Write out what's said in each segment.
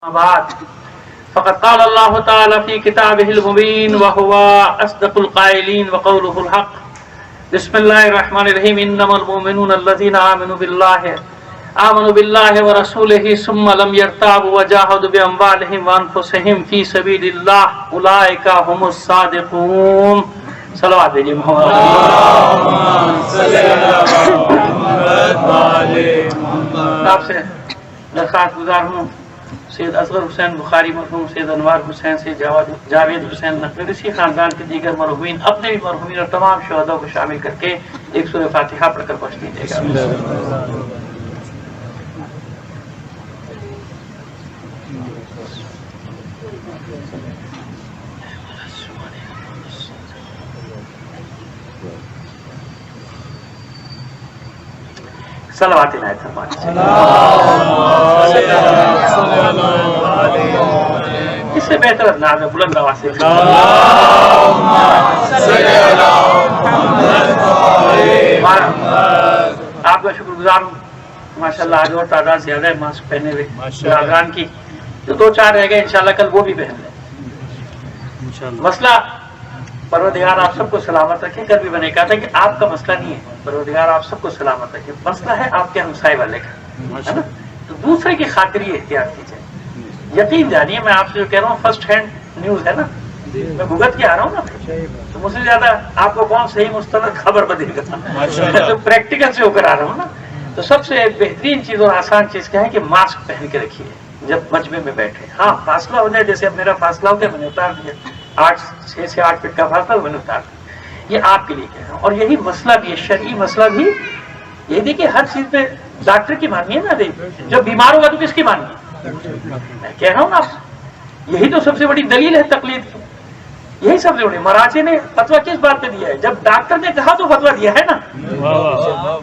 بعد فقد قال الله تعالى في كتابه المبين وهو أصدق القائلين وقوله الحق. بسم الله الرحمن الرحيم. إنما المؤمنون الذين آمنوا بالله ورسوله ثم لم يرتابوا وجاهدوا بأموالهم وأنفسهم في سبيل الله أولئك هم الصادقون. صلوات بھیجیے محمد. آپ سے درخواست گزار ہوں سید اصغر حسین بخاری مرحوم، سید انوار حسین، سید جاوید حسین نقوی، اسی خاندان کے دیگر مرحومین، اپنے بھی مرحومین اور تمام شہداء کو شامل کر کے ایک سورہ فاتحہ پڑھ کر پڑھ دیجیے گا. صلوات عنایت فرمائیں. اس سے بہتر انداز میں بلند آواز سے آپ کا شکر گزار ہوں. ماشاءاللہ آج اور تعداد زیادہ ہے ماسک پہنے ہوئے برادران کی. جو دو چار رہ گئے انشاءاللہ کل وہ بھی پہن لیں. مسئلہ پروردگار آپ سب کو سلامت رکھے. کل بھی میں نے کہا تھا کہ آپ کا مسئلہ نہیں ہے، پروردگار آپ سب کو سلامت رکھے. مسئلہ ہے آپ کے ہمسائے والے کا، ہے نا؟ تو دوسرے کی خاطر یہ احتیاط کیجیے. یقین جانیے میں آپ سے جو کہہ رہا ہوں فرسٹ ہینڈ نیوز ہے نا، میں بھگت کے آ رہا ہوں نا، تو مجھ سے زیادہ آپ کو کون صحیح مستند خبر بدے گا. تو پریکٹیکل سے ہو کر آ رہا ہوں نا. تو سب سے بہترین چیز اور آسان چیز کیا ہے کہ ماسک پہن کے رکھیے جب مجمع میں بیٹھے. ہاں فاصلہ ہو جائے، جیسے اب میرا فاصلہ ہو گیا میں نے اتار دیا، 6 سے 8 فٹ کا فاصلہ میں نے اتار دیا. یہ آپ کے لیے کہہ رہا ہوں. اور یہی مسئلہ بھی ہے، شرعی مسئلہ بھی یہ دیکھیے ہر چیز میں ڈاکٹر کی مانیے نا. جب بیمار ہوگا تو کس کی مانیے؟ میں کہہ رہا ہوں نا آپ سے، یہی تو سب سے بڑی دلیل ہے تقلید کی. یہی سب سے بڑی. مراجع نے فتویٰ کس بات پہ دیا ہے؟ جب ڈاکٹر نے کہا تو فتویٰ دیا ہے نا.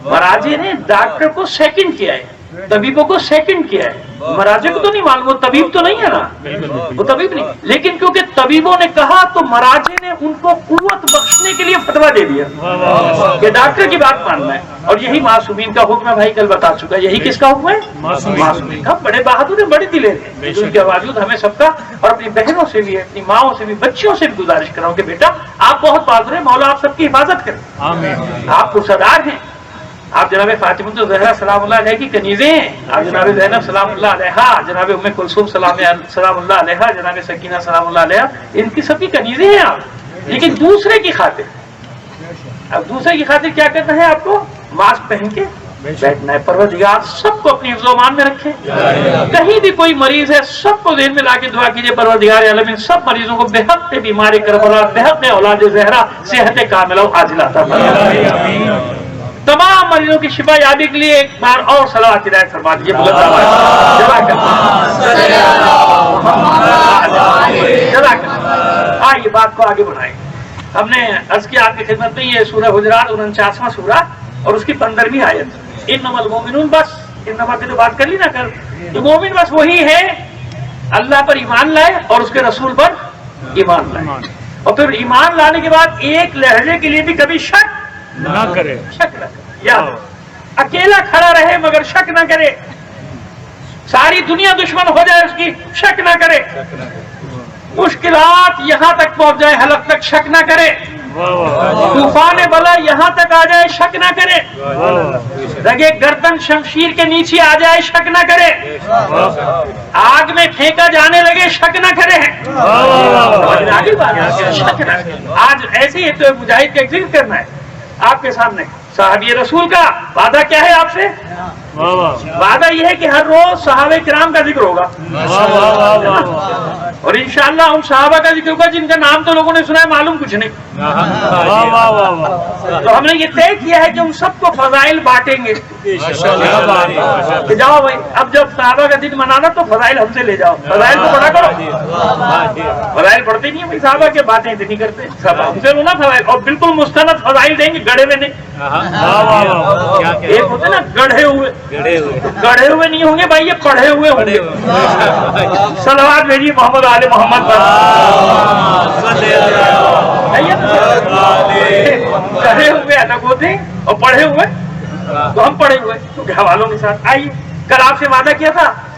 مراجع نے ڈاکٹر کو سیکنڈ کیا ہے، طبیبوں کو سیکنڈ کیا ہے. مراجع کو تو نہیں معلوم، وہ طبیب تو نہیں ہے نا، وہ طبیب نہیں. لیکن کیونکہ طبیبوں نے کہا تو مراجع نے ان کو قوت بخشنے کے لیے فتویٰ دے دیا کہ ڈاکٹر کی بات ماننا ہے. اور یہی معصومین کا حکم ہے. بھائی کل بتا چکا، یہی کس کا حکم ہے؟ معصومین کا. بڑے بہادر ہیں، بڑے دلیر ہیں. ان کے باوجود ہمیں سب کا اور اپنی بہنوں سے بھی، اپنی ماؤں سے بھی، بچیوں سے بھی گزارش کر رہا ہوں کہ بیٹا آپ بہت بہادر ہیں، مولا آپ سب کی حفاظت کریں. آپ پرسدار ہیں. آپ جناب فاطمہ الزہرا سلام اللہ علیہ کی کنیزیں ہیں. آپ جناب زینب سلام اللہ علیہ، جناب ام کلثوم سلام اللہ علیہ، جناب سکینہ سلام اللہ علیہ، ان کی سب کی کنیزیں ہیں آپ. لیکن دوسرے کی خاطر، اب دوسرے کی خاطر کیا کرنا ہے؟ آپ کو ماسک پہن کے بیٹھنا ہے. پروردگار سب کو اپنی حفظ و امان میں رکھے. کہیں بھی کوئی مریض ہے سب کو ذہن میں لا کے دعا کیجیے پروردگار عالم ان سب مریضوں کو بحق بیمار کربلا، بحق اولاد زہرا صحت کاملہ و عاجلہ عطا فرمائے. تمام مریضوں کی شفا یابی کے لیے ایک بار اور صلوات عنایت فرما دیجیے. یہ بات کو آگے بڑھائیں. ہم نے عرض کیا آپ کی خدمت میں، یہ سورہ حجرات 49واں سورہ اور اس کی 15ویں آیت. انما المؤمنون، بس انما کی تو بات کر لی نا کل. یہ مومن بس وہی ہے اللہ پر ایمان لائے اور اس کے رسول پر ایمان لائے، اور پھر ایمان لانے کے بعد ایک لہجے کے لیے بھی کبھی شک نہ کرے. شک نہ کرے، یا اکیلا کھڑا رہے مگر شک نہ کرے. ساری دنیا دشمن ہو جائے اس کی، شک نہ کرے. مشکلات یہاں تک پہنچ جائے حلق تک، شک نہ کرے. طوفان بلا یہاں تک آ جائے، شک نہ کرے. رگے گردن شمشیر کے نیچے آ جائے، شک نہ کرے. آگ میں پھینکا جانے لگے، شک نہ کرے. شک نہ کرے. آج ایسے ہی تو مجاہد کا ذکر کرنا ہے آپ کے سامنے. صحابی رسول کا وعدہ کیا ہے آپ سے؟ وعدہ یہ ہے کہ ہر روز صحابہ کرام کا ذکر ہوگا، اور انشاءاللہ ان صحابہ کا ذکر ہوگا جن کا نام تو لوگوں نے سنا ہے، معلوم کچھ نہیں. تو ہم نے یہ طے کیا ہے کہ ہم سب کو فضائل بانٹیں گے. کہ جاؤ بھائی، اب جب صحابہ کا دن منانا تو فضائل ہم سے لے جاؤ. فضائل کو پڑھا کرو. فضائل پڑھتے نہیں ہیں صحابہ کے، باتیں اتنی کرتے ہیں. سب ہم سے لونا فضائل، اور بالکل مستند فضائل دیں گے، گڑھے ہوئے نہیں. ایک ہوتے نا گڑھے ہوئے نہیں ہوں گے بھائی، یہ پڑھے ہوئے ہوں گے. صلوات بھیجیے محمد آل محمد پر. گڑھے ہوئے الگ ہوتے اور پڑھے ہوئے تو ہم پڑھے ہوئے. تو حوالوں کے ساتھ آئیے. کل آپ سے وعدہ کیا تھا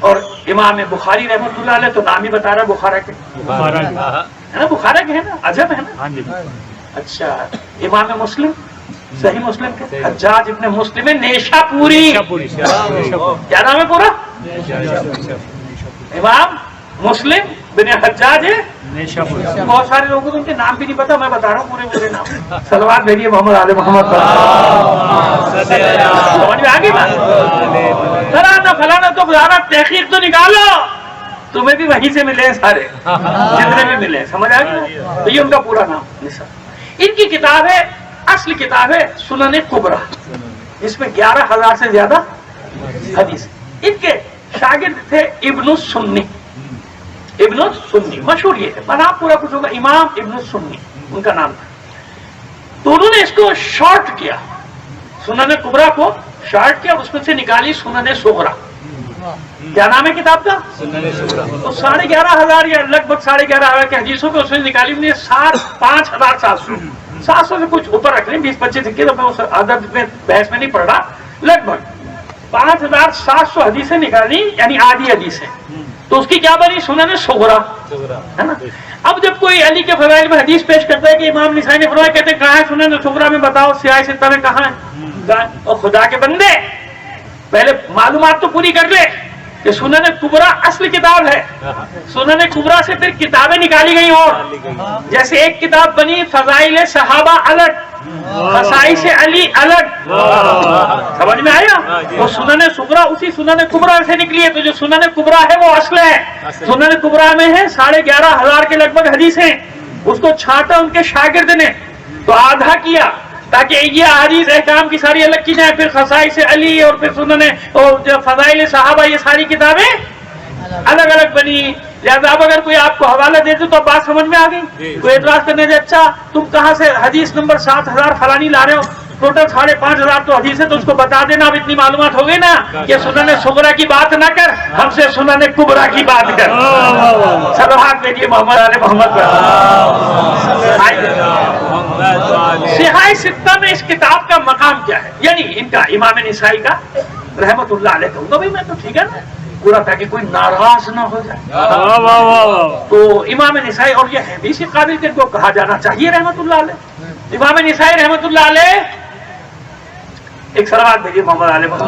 اور امام بخاری رحمۃ اللہ علیہ تو نام ہی بتا رہا بخارا کے ہے نا, بخارا کے ہے نا, عجب ہے نا. اچھا امام مسلم صحیح مسلم کے حجاج ابن مسلم نیشا پوری, کیا نام ہے پورا؟ امام مسلم بن حجاج ہے نیشا پوری. بہت سارے لوگوں کو ان کے نام بھی نہیں پتا, میں بتا رہا ہوں پورے پورے نام. صلوات بھیجیے محمد آل محمد پر. سمجھ میں آ گئی بات؟ فلانا فلانا تو فلانا تحقیق تو نکالو, تمہیں بھی وہیں سے ملے سارے جتنے بھی ملے, سمجھ آ گئی؟ تو یہ ان کا پورا نام. ان کی کتاب ہے, اصل کتاب ہے سنن کبریٰ, اس میں 11,000 سے زیادہ حدیث. ان کے شاگرد تھے ابن السنی. ابن السنی مشہور یہ ہے, نام پورا کچھ ہوگا, امام ابن السنی ان کا نام تھا. تو انہوں نے اس کو شارٹ کیا, سنن کبریٰ کو شارٹ کیا, اس میں سے نکالی سنن صغریٰ. کیا نام ہے کتاب کا؟ تو 11,500 یا لگ بھگ 11,500 کی حدیثوں کو اس نے نکالی. 5,700 سے کچھ اوپر رکھ لیں, 20-25 سکے, تو میں اس عدد میں بحث میں نہیں پڑھ رہا, لگ بھگ 5,700 حدیثیں نکالی, یعنی آدھی حدیثیں. تو اس کی کیا بنی؟ سنن صغریٰ ہے نا. اب جب کوئی علی کے فضائل میں حدیث پیش کرتا ہے کہ امام نسائی نے فرمایا, کہتے ہیں کہاں ہے سنن صغریٰ میں, بتاؤ سیاہ ستہ میں کہاں ہے؟ اور خدا کے بندے پہلے معلومات تو پوری کر لے کہ سنن کبریٰ اصل کتاب ہے. سنن کبریٰ سے پھر کتابیں نکالی گئی, اور جیسے ایک کتاب بنی فضائل صحابہ الگ, خصائص علی الگ, سمجھ میں آیا؟ وہ سنن صغریٰ اسی سنن کبریٰ سے نکلی ہے. تو جو سنن کبریٰ ہے وہ اصل ہے. سنن کبریٰ میں ہے 11,500 کے لگ بھگ حدیثیں. اس کو چھانٹا ان کے شاگرد نے, تو آدھا کیا تاکہ یہ احادیث احکام کی ساری الگ کی جائیں, پھر خصائص علی اور پھر سنن اور فضائل صحابہ, یہ ساری کتابیں الگ الگ بنی. لہٰذا اب اگر کوئی آپ کو حوالہ دے دو تو بات سمجھ میں آ گئی. کوئی اعتراض کرنے سے اچھا تم کہاں سے حدیث نمبر 7,000 فلانی لا رہے ہو, ٹوٹل 5,500 تو حدیث ہے, تو اس کو بتا دینا. اب اتنی معلومات ہو گئی نا کہ سنن صغریٰ کی بات نہ کر, ہم سے سنن کبریٰ کی بات کر. صلوات بھیجیے محمد آل محمد پر. صحاح ستہ میں اس کتاب کا مقام کیا ہے, یعنی ان کا امام نسائی کا رحمت اللہ علیہ. کہوں گا بھائی میں تو ٹھیک ہے نا پورا, تاکہ کوئی ناراض نہ ہو جائے. تو امام نسائی, اور یہ ہے بھی اسی قابل کہ ان کو کہا جانا چاہیے رحمت اللہ علیہ. امام نسائی رحمت اللہ علیہ, ایک صلوات بھیجیے محمد علیہ محمد.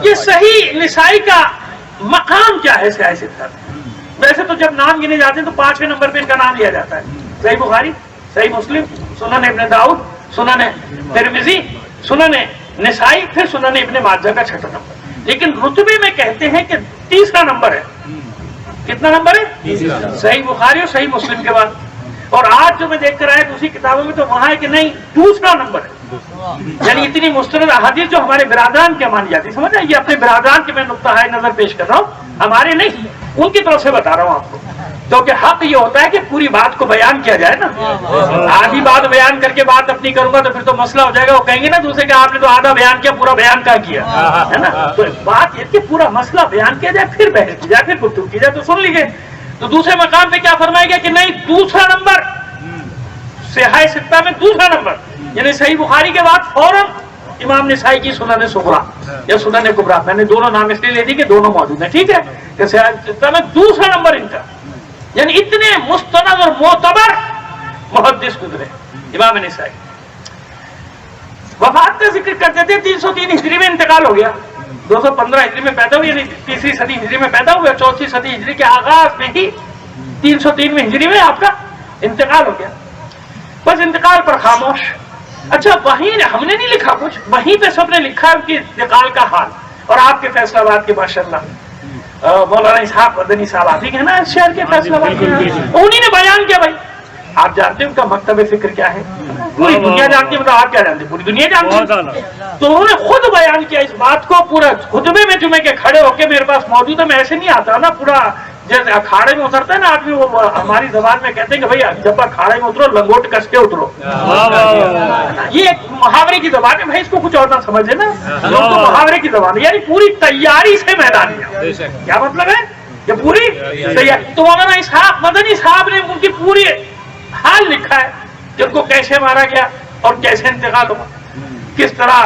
یہ صحیح نسائی کا مقام کیا ہے صحیح ستہ میں؟ ویسے تو جب نام گنے جاتے ہیں تو 5ویں نمبر پہ ان کا نام لیا جاتا ہے. صحیح بخاری, صحیح مسلم, سنن ابن داؤد, سنن ترمذی, سنن نسائی, پھر سنن ابن ماجہ کا 6واں نمبر. لیکن رتبے میں کہتے ہیں کہ 3را نمبر ہے. کتنا نمبر ہے؟ صحیح بخاری اور صحیح مسلم کے بعد. اور آج جو میں دیکھ کر آیا دوسری کتابوں میں تو وہاں ہے کہ نہیں 2 نمبر ہے. یعنی اتنی مستند احادیث جو ہمارے برادران کے مانی جاتی, سمجھ رہے ہیں, یہ اپنے برادران کے میں نقطہ نظر پیش کر رہا ہوں, ہمارے نہیں, ان کی طرف سے بتا رہا ہوں آپ کو. کیونکہ حق یہ ہوتا ہے کہ پوری بات کو بیان کیا جائے نا. آدھی بات بیان کر کے بات اپنی کروں گا تو پھر تو مسئلہ ہو جائے گا. وہ کہیں گے نا دوسرے کہ آپ نے تو آدھا بیان کیا, پورا بیان کیا کیا ہے نا. تو بات یہ کہ پورا مسئلہ بیان کیا جائے, پھر بحث کی جائے, پھر گفتگو کی جائے. تو سن لیجیے, تو دوسرے مقام پہ کیا فرمایا گیا کہ نہیں 2 نمبر صحاح ستہ میں 2 نمبر, یعنی صحیح بخاری کے بعد فوراً امام نسائی کی سنن صغریٰ یا سنن کبریٰ. میں نے دونوں نام اس لیے لے دی کہ دونوں موجود ہیں, ٹھیک ہے, کہ صحاح ستہ میں 2 نمبر ان کا. یعنی اتنے مستند اور معتبر محدث گزرے امام نسائی. وفات کا ذکر کرتے تھے 303 ہجری میں انتقال ہو گیا. 215 ہجری میں پیدا ہوئے, یعنی 3ری صدی ہجری میں پیدا ہوئے, 4تھی صدی ہجری کے آغاز میں ہی 303 ہجری میں آپ کا انتقال ہو گیا. بس انتقال پر خاموش. اچھا وہیں ہم نے نہیں لکھا کچھ, وہیں پہ سب نے لکھا ان کی انتقال کا حال. اور آپ کے فیصلہ آباد کے ماشاءاللہ مولانا اسحاق مدنی صاحب آپ ہی ہے نا شہر کے فیصلہ آباد کے, انہی نے بیان کیا. بھائی آپ جانتے ہیں ان کا مکتب فکر کیا ہے, پوری دنیا جانتی ہے, مطلب آپ کیا جانتے ہیں, پوری دنیا جانتی ہے. تو انہوں نے خود بیان کیا اس بات کو پورا خطبے میں جمعے کے کھڑے ہو کے, میرے پاس موجود ہے, میں ایسے نہیں آتا نا پورا جیسے اکھاڑے میں اترتا ہے نا آدمی, وہ ہماری زبان میں کہتے ہیں کہ بھائی جب اکھاڑے میں اترو لنگوٹ کس کے اترو. یہ ایک محاورے کی زبان ہے بھائی, اس کو کچھ اور نہ سمجھے نا, لوگ تو محاورے کی زبان ہے, یعنی پوری تیاری سے میدان لیا. کیا مطلب ہے کہ پوری تیاری. تو مولانا اسحاق مدنی صاحب نے ان کی پوری حال لکھا ہے کہ ان کو کیسے مارا گیا اور کیسے انتقال ہوا, کس طرح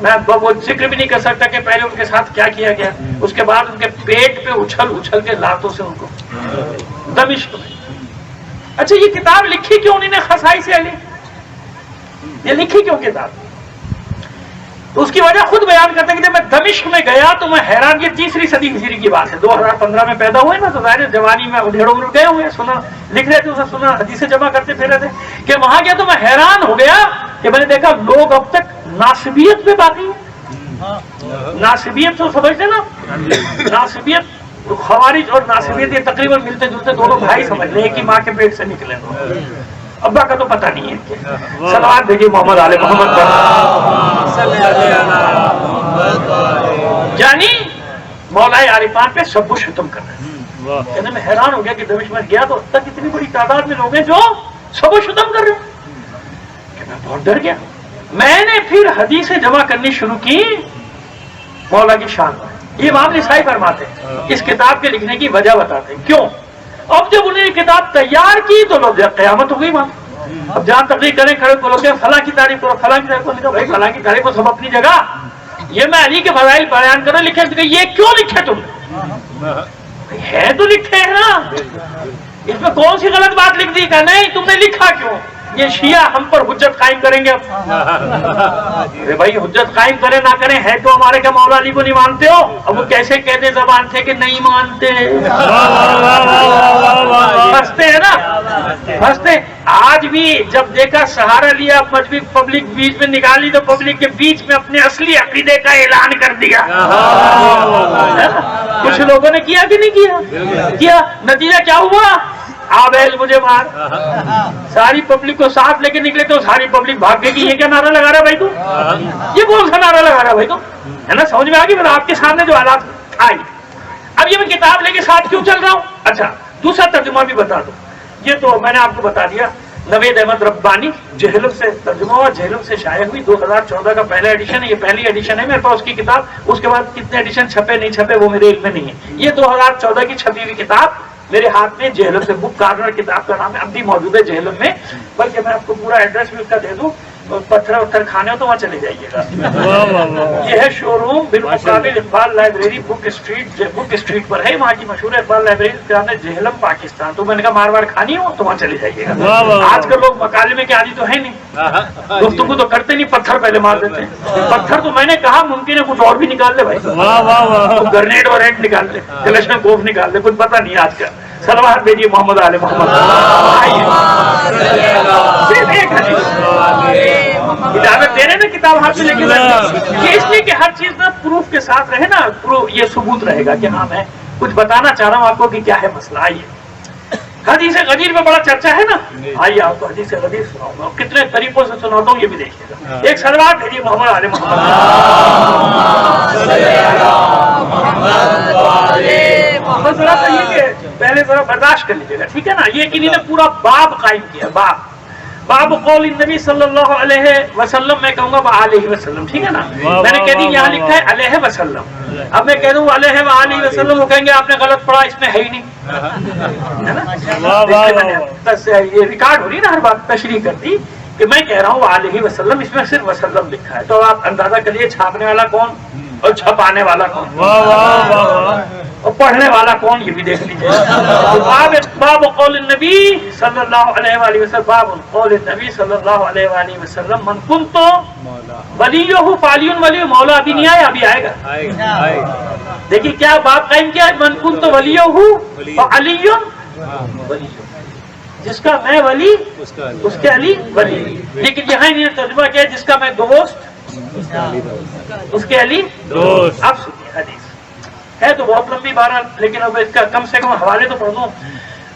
میں وہ ذکر بھی نہیں کر سکتا کہ پہلے ان کے ساتھ کیا کیا گیا. اس کے بعد ان کے پیٹ پہ اچھل کے لاتوں سے ان کو دمشق میں. اچھا یہ کتاب لکھی کیوں انہوں نے خصائص علی؟ یہ لکھی کیوں کتاب؟ تو اس کی وجہ خود بیان کرتے ہیں کہ جب میں دمشق میں گیا تو میں حیران. یہ 3ری صدی ہجری کی بات ہے, 2015 میں پیدا ہوئے نا, تو ظاہر جوانی میں ڈھیڑوں میں گئے ہوئے, سنا لکھ رہے تھے, اسے سنا, حدیثیں جمع کرتے پھر رہے تھے کہ وہاں گیا تو میں حیران ہو گیا کہ میں نے دیکھا لوگ اب تک ناسبیت پہ باقی ہیں. ناسبیت تو سمجھتے نا, ناسبیت خوارج اور ناسبیت یہ تقریباً ملتے جلتے دونوں بھائی سمجھ لیں, ایک ہی ماں کے پیٹ سے نکلے. ابا کا تو پتہ نہیں ہے. صلوات بھیجیے محمد آل محمد پر. یعنی مولا عارفان پہ سب کو ختم کر رہے ہیں. کہنے میں حیران ہو گیا کہ دمشق میں گیا تو اب تک اتنی بڑی تعداد میں لوگ ہیں جو سب کو ختم کر رہے ہیں کہ میں بہت ڈر گیا. میں نے پھر حدیثیں جمع کرنی شروع کی مولا کی شان پر. یہ امام نسائی فرماتے ہیں, اس کتاب کے لکھنے کی وجہ بتاتے ہیں کیوں. اب جب انہوں نے کتاب تیار کی تو لوگ قیامت ہو گئی وہاں. اب جہاں تقریر کریں کھڑے کو لوگ فلاں کی تعریف کرو, فلاں کی تعریف کرو. بھائی فلاں کی تعریف کو سب اپنی جگہ, یہ میں علی کے فضائل بیان کرو لکھے تو یہ کیوں لکھے تم نے؟ ہے تو لکھے ہیں نا, اس میں کون سی غلط بات لکھ دی؟ کہ نہیں تم نے لکھا کیوں؟ یہ شیعہ ہم پر حجت قائم کریں گے. اب بھائی حجت قائم کریں نہ کریں, ہے تو ہمارے کیا مولا علی کو نہیں مانتے ہو؟ اب وہ کیسے کہتے زبان تھے کہ نہیں مانتے؟ ہنستے ہیں نا, ہنستے. آج بھی جب دیکھا سہارا لیا, مجبور پبلک بیچ میں نکالی تو پبلک کے بیچ میں اپنے اصلی عقیدے کا اعلان کر دیا. کچھ لوگوں نے کیا کہ نہیں کیا؟ نتیجہ کیا ہوا؟ آبیل مجھے مار. ساری پبلک کو ساتھ لے کے نکلے تو ساری پبلک بھاگ گئی کہ یہ کیا نعرہ لگا رہا ہے بھائی تو, یہ کون سا نعرہ لگا رہا ہے بھائی تو, ہے نا. سمجھ میں آ گئی میرا آپ کے سامنے جو حالات آئی. اب یہ میں کتاب لے کے ساتھ کیوں چل رہا ہوں؟ اچھا دوسرا ترجمہ بھی بتا دوں. یہ تو میں نے آپ کو بتا دیا, نوید احمد ربانی جہلم سے ترجمہ ہوا, جہلم سے شائع ہوئی. 2014 کا پہلا ایڈیشن ہے, یہ پہلی ایڈیشن ہے میرے پاس اس کی کتاب. اس کے بعد کتنے ایڈیشن چھپے نہیں چھپے وہ میرے علم میں نہیں ہے. یہ 2014 کی چھپی ہوئی کتاب میرے ہاتھ میں, جہلم سے بک کارنر کتاب کا نام ہے, اب بھی موجود ہے جہلم میں. بلکہ میں آپ کو پورا ایڈریس بھی اس کا دے دوں, پتھر وتھر کھانے ہو تو وہاں چلے جائیے گا. یہ ہے شو روم بالمقابل اقبال لائبریری بک اسٹریٹ پر ہے, وہاں کی مشہور اقبال لائبریری کا نام ہے جہلم پاکستان. تو میں نے کہا مارواڑ کھانی ہو تو وہاں چلے جائیے گا. آج کل لوگ مکالمے کے عادی تو ہے نہیں, گفتگو تو کرتے نہیں, پتھر پہلے مار دیتے ہیں. پتھر تو میں نے کہا ممکن ہے کچھ اور بھی نکال لے بھائی, گرنیڈ ورنیڈ نکال لے, کلشن کوف نکال لے, کچھ پتہ نہیں آج کا. صلوات بھیجیے محمد آل محمد. اجازت دے رہے نا کتاب ہاتھ میں لے کے بیٹھنا, یہ اس لیے کہ ہر چیز نا پروف کے ساتھ رہے نا, یہ ثبوت رہے گا کہ ہاں میں کچھ بتانا چاہ رہا ہوں آپ کو کہ کیا ہے مسئلہ. آئیے حدیث غدیر میں بڑا چرچا ہے نا, آئیے آپ کو حدیث غدیر سناؤں گا, کتنے طریقوں سے سناتا ہوں یہ بھی دیکھیے گا. ایک صلوات بھیجیے محمد آل محمد. ذرا سا یہ کہ پہلے ذرا برداشت کر لیجیے گا, ٹھیک ہے نا. یہ کہ انہوں نے پورا باب قائم کیا, باب قول النبی صلی اللہ علیہ وسلم. میں کہوں گا وآلہ وسلم, ٹھیک ہے نا. میں نے کہہ دی یہاں لکھا ہے علیہ وسلم, اب میں کہہ دوں علیہ وآلہ وسلم, وہ کہیں گے آپ نے غلط پڑھا, اس میں ہے ہی نہیں, ہے نا. یہ ریکارڈ ہو رہی نا ہر بات, تشریح کر دی کہ میں کہہ رہا ہوں وآلہ وسلم, اس میں صرف وسلم لکھا ہے. تو آپ اندازہ کریے چھاپنے والا کون اور چھپانے والا کون اور پڑھنے والا کون, یہ بھی دیکھ لیجیے. باب قول النبی صلی اللہ علیہ وآلہ وسلم, باب قول النبی صلی اللہ علیہ وآلہ وسلم, من کنت ولیہ فعلی ولی. مولا ابھی نہیں آیا, ابھی آئے گا. دیکھیے کیا باب قائم کیا ہے, من کنت ولیہ فعلی ولی, جس کا میں ولی اس کے علی ولی. لیکن یہاں انہوں نے ترجمہ کیا جس کا میں دوست اس کے علی دوست. اب سنیے حدیث ہے تو بہت لمبی بہرحال, لیکن اب اس کا کم سے کم حوالے تو پڑھ دوں.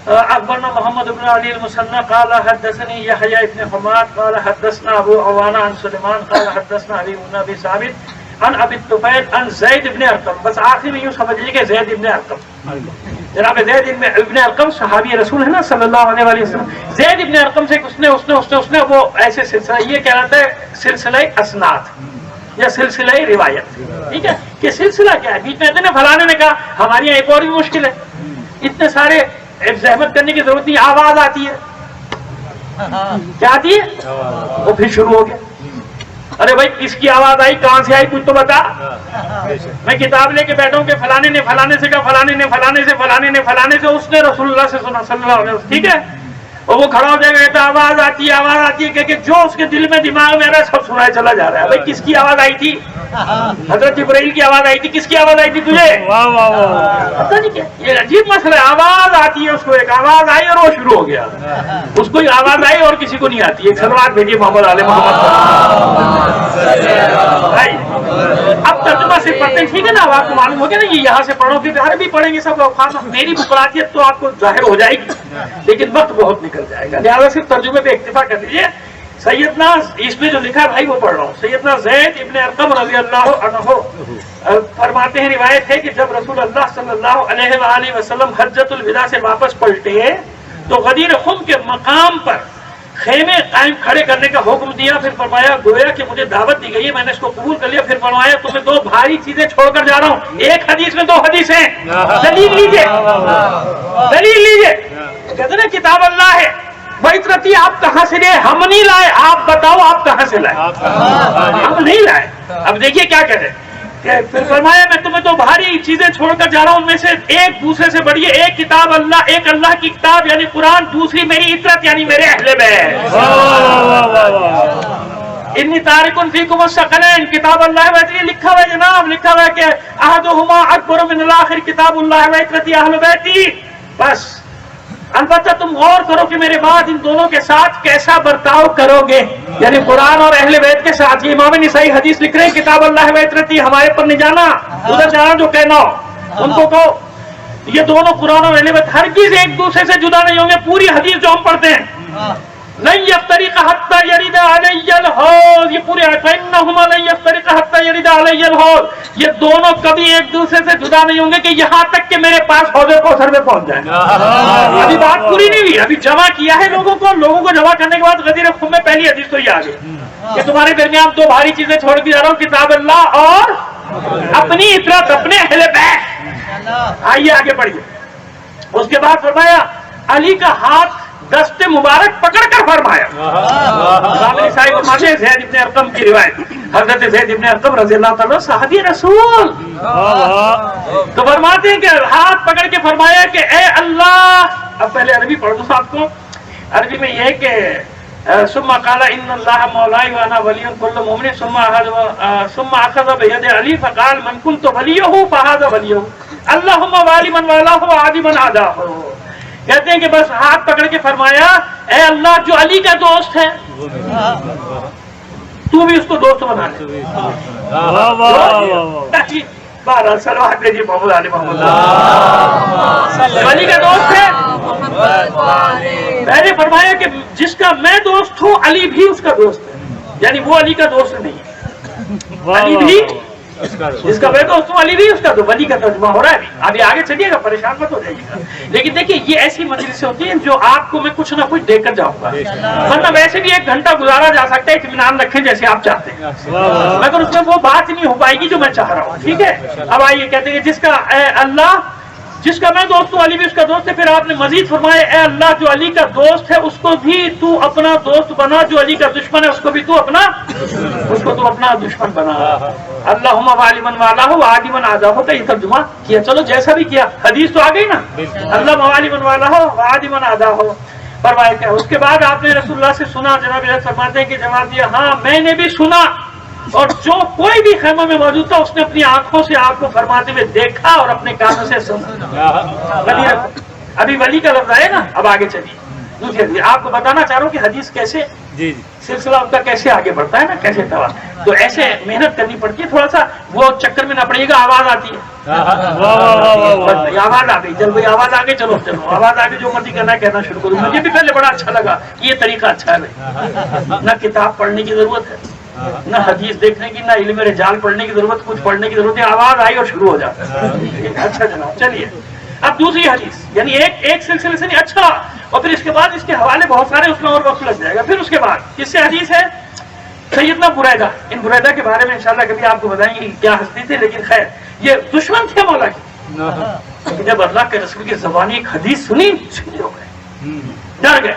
اخبرنا محمد بن علی المثنى قال حدثني يحيى بن حماد قال حدثنا ابو عوانہ عن سلیمان قال حدثنا علي بن ابي ثابت عن ابي الطفيل عن زید بن ارقم. بس آخر میں یوں سمجھ لیجیے کہ زید بن ارقم, جناب زید بن ارقم صحابی رسول ہے نا صلی اللہ علیہ وآلہ وسلم. زید بن ارقم سے اس نے وہ ایسے سلسلہ, یہ کہلاتا ہے سلسلہ اسناد یا سلسلہ روایت, ٹھیک ہے. کہ سلسلہ کیا ہے, بیچ میں اتنے فلانے نے کہا, ہمارے یہاں ایک اور بھی مشکل ہے, اتنے سارے زحمت کرنے کی ضرورت نہیں, آواز آتی ہے, کیا آتی ہے, وہ پھر شروع ہو گیا. ارے بھائی کس کی آواز آئی, کہاں سے آئی, کچھ تو بتا. میں کتاب لے کے بیٹھا ہوں کہ فلانے نے فلانے سے کہا, فلانے نے فلانے سے, فلانے نے فلانے سے, اس نے رسول اللہ سے سنا صلی اللہ علیہ وسلم. ٹھیک ہے, اور وہ کھڑا ہو جائے گا, کہتا آواز آتی ہے آواز آتی ہے, کہ جو اس کے دل میں دماغ میں آ رہا ہے سب سنایا چلا جا رہا ہے. بھائی کس کی آواز آئی تھی؟ حضرت جبرائیل کی آواز آئی تھی. کس کی آواز آئی تھی تجھے؟ پتہ نہیں کیا, یہ عجیب مسئلہ ہے. آواز آتی ہے اس کو, ایک آواز آئی اور وہ شروع ہو گیا. اس کو آواز آئی اور کسی کو نہیں آتی. ایک سلوات بھیجیے محمد علیہ محمد. بھائی اب ترجمہ سے پڑھتے ہیں, ٹھیک ہے نا, اب آپ کو معلوم ہو گیا نا, یہ یہاں سے پڑھو, کیونکہ عربی پڑھیں گے سب. میری مقراتیت تو آپ کو ظاہر ہو جائے گی, لیکن وقت بہت نکل جائے گا, لہٰذا صرف ترجمے پہ اکتفا کر لیجیے. سیدنا, اس میں جو لکھا ہے بھائی وہ پڑھ رہا ہوں. سیدنا زید ابن ارقم رضی اللہ عنہ فرماتے ہیں, روایت ہے کہ جب رسول اللہ صلی اللہ علیہ وآلہ وسلم حجۃ الوداع سے واپس پلٹے تو غدیر خم کے مقام پر خیمے قائم کھڑے کرنے کا حکم دیا. پھر فرمایا گویا کہ مجھے دعوت دی گئی ہے, میں نے اس کو قبول کر لیا. پھر فرمایا تمہیں دو بھاری چیزیں چھوڑ کر جا رہا ہوں. ایک حدیث میں دو حدیث ہیں, دلیل لیجیے, دلیل لیجیے. کہتے نا کتاب اللہ ہے. وَإِتْرَتِي آپ کہاں سے لائے؟ ہم نہیں لائے, آپ بتاؤ آپ کہاں سے لائے؟ ہم نہیں لائے. اب دیکھیے کیا کہتے ہیں, پھر فرمایا میں تمہیں تو بھاری چیزیں چھوڑ کر جا رہا ہوں, ان میں سے ایک دوسرے سے بڑی ہے. ایک کتاب اللہ, ایک اللہ کی کتاب یعنی قرآن, دوسری میری اطرت یعنی میرے اہل بیت. انی تارکن فیکم الثقلین, کتاب اللہ و اطرتی لکھا ہوا ہے جناب, لکھا ہوا ہے کہ احدہما اکبر من الاخر, کتاب اللہ و اطرتی اہل بیتی. بس البتہ تم غور کرو کہ میرے بعد ان دونوں کے ساتھ کیسا برتاؤ کرو گے, یعنی قرآن اور اہل بیت کے ساتھ. یہ امام نسائی حدیث لکھ رہے ہیں, کتاب اللہ و اطرتی, ہمارے پر نہیں جانا, ادھر جانا جو کہنا ہو ان کو کہو. یہ دونوں قرآن اور اہل بیت ہرگز ایک دوسرے سے جدا نہیں ہوں گے. پوری حدیث جو ہم پڑھتے ہیں, لن یفترق حتی یرد علی الحوض, یہ پورے فإنہما لن یفترق حتی یرد علی الحوض, یہ دونوں کبھی ایک دوسرے سے جدا نہیں ہوں گے کہ یہاں تک کہ میرے پاس حوض کوثر میں پہنچ جائیں. ابھی بات پوری نہیں ہوئی, ابھی جمع کیا ہے لوگوں کو جمع کرنے کے بعد غدیر خم میں پہلی حدیث تو یہ آ گئی کہ تمہارے درمیان دو بھاری چیزیں چھوڑ کے جا رہا ہوں, کتاب اللہ اور اپنی اطرت, اپنے اہل بیت. آئیے آگے بڑھیے. اس کے بعد فرمایا علی کا ہاتھ دست مبارک پکڑ کر فرمایا. زید ابن ارقم کی روایت, حضرت زید ابن ارقم رضی اللہ تعالیٰ صحابی رسول, تو فرماتے ہیں کہ ہاتھ پکڑ کے فرمایا کہ اے اللہ. اب پہلے عربی پڑھ دوں آپ کو. عربی میں یہ ہے کہ ثم قال ان اللہ مولاي وانا ولی كل مؤمن, ثم اخذ بيد علي فقال من كنت وليه فهذا وليه اللهم والي من والاه وعادي من عاداه. کہتے ہیں کہ بس ہاتھ پکڑ کے فرمایا اے اللہ جو علی کا دوست ہے تو بھی اس کو دوست بنا لے. بہرحال صلوات بھیجیے محمد علی محمد. علی کا دوست ہے. میں نے فرمایا کہ جس کا میں دوست ہوں علی بھی اس کا دوست ہے, یعنی وہ علی کا دوست نہیں ہے, علی بھی جس کا میں دوست ہوں علی بھی اس کا تو. ولی کا ترجمہ ہو رہا ہے ابھی آگے چلیے گا, پریشان مت ہو جائیے گا. لیکن دیکھیے یہ ایسی مجلسیں ہوتی ہیں جو آپ کو میں کچھ نہ کچھ دے کر جاؤں گا, ورنہ ویسے بھی 1 گھنٹہ گزارا جا سکتا ہے, اطمینان رکھیں جیسے آپ چاہتے ہیں, مگر اس میں وہ بات نہیں ہو پائے گی جو میں چاہ رہا ہوں. ٹھیک ہے, اب آئیے کہتے ہیں جس کا اے اللہ, جس کا میں دوست ہوں علی بھی اس کا دوست ہے. پھر آپ نے مزید فرمایا اے اللہ جو علی کا دوست ہے اس کو بھی تو اپنا دوست بنا, جو علی کا دشمن ہے اس کو بھی تو اپنا دشمن بنا. اللہم والی من والہ وعادی من عادہ. ہوتا یہ ترجمہ کیا, چلو جیسا بھی کیا, حدیث تو آ گئی نا. اللہم والی من والہ وعادی من عادہ ہو فرمایا. کیا اس کے بعد آپ نے رسول اللہ سے سنا, جناب فرماتے ہیں کہ جواب دیا ہاں میں نے بھی سنا, اور جو کوئی بھی خیمہ میں موجود تھا اس نے اپنی آنکھوں سے آپ کو فرماتے ہوئے دیکھا اور اپنے کانوں سے سنا. ابھی ولی کا لفظ آئے نا, اب آگے چلیے. دوسری آپ کو بتانا چاہ رہا ہوں کہ حدیث کیسے سلسلہ ان کا کیسے آگے بڑھتا ہے نا, کیسے تھا. تو ایسے محنت کرنی پڑتی ہے, تھوڑا سا وہ چکر میں نہ پڑیے گا. آواز آتی ہے, آواز آ گئی, چل بھائی آواز آ گئی, چلو آواز آ گئی, جو مرضی کرنا ہے کہنا شروع کروں. مجھے بھی پہلے بڑا اچھا لگا, یہ طریقہ اچھا ہے. نہ کتاب پڑھنے کی ضرورت ہے, نہ حدیث دیکھنے کی, نہ علم رجال پڑھنے کی ضرورت, کچھ پڑھنے کی ضرورت ہے. آواز آئی اور شروع ہو جاتا ہے. اچھا جناب چلیے. اب دوسری حدیث, یعنی ایک سلسلے سے نہیں, اچھا. اور پھر اس کے بعد اس کے حوالے بہت سارے, اس میں اور وقت لگ جائے گا. پھر اس کے بعد کس سے حدیث ہے, سیدنا بریدہ. ان بریدہ کے بارے میں انشاءاللہ کبھی آپ کو بتائیں گے کیا ہستی تھے, لیکن خیر یہ دشمن تھے مولا کی. جب اللہ کے رسول کی زبانی ایک حدیث سنی, ہو گئے, ڈر گئے.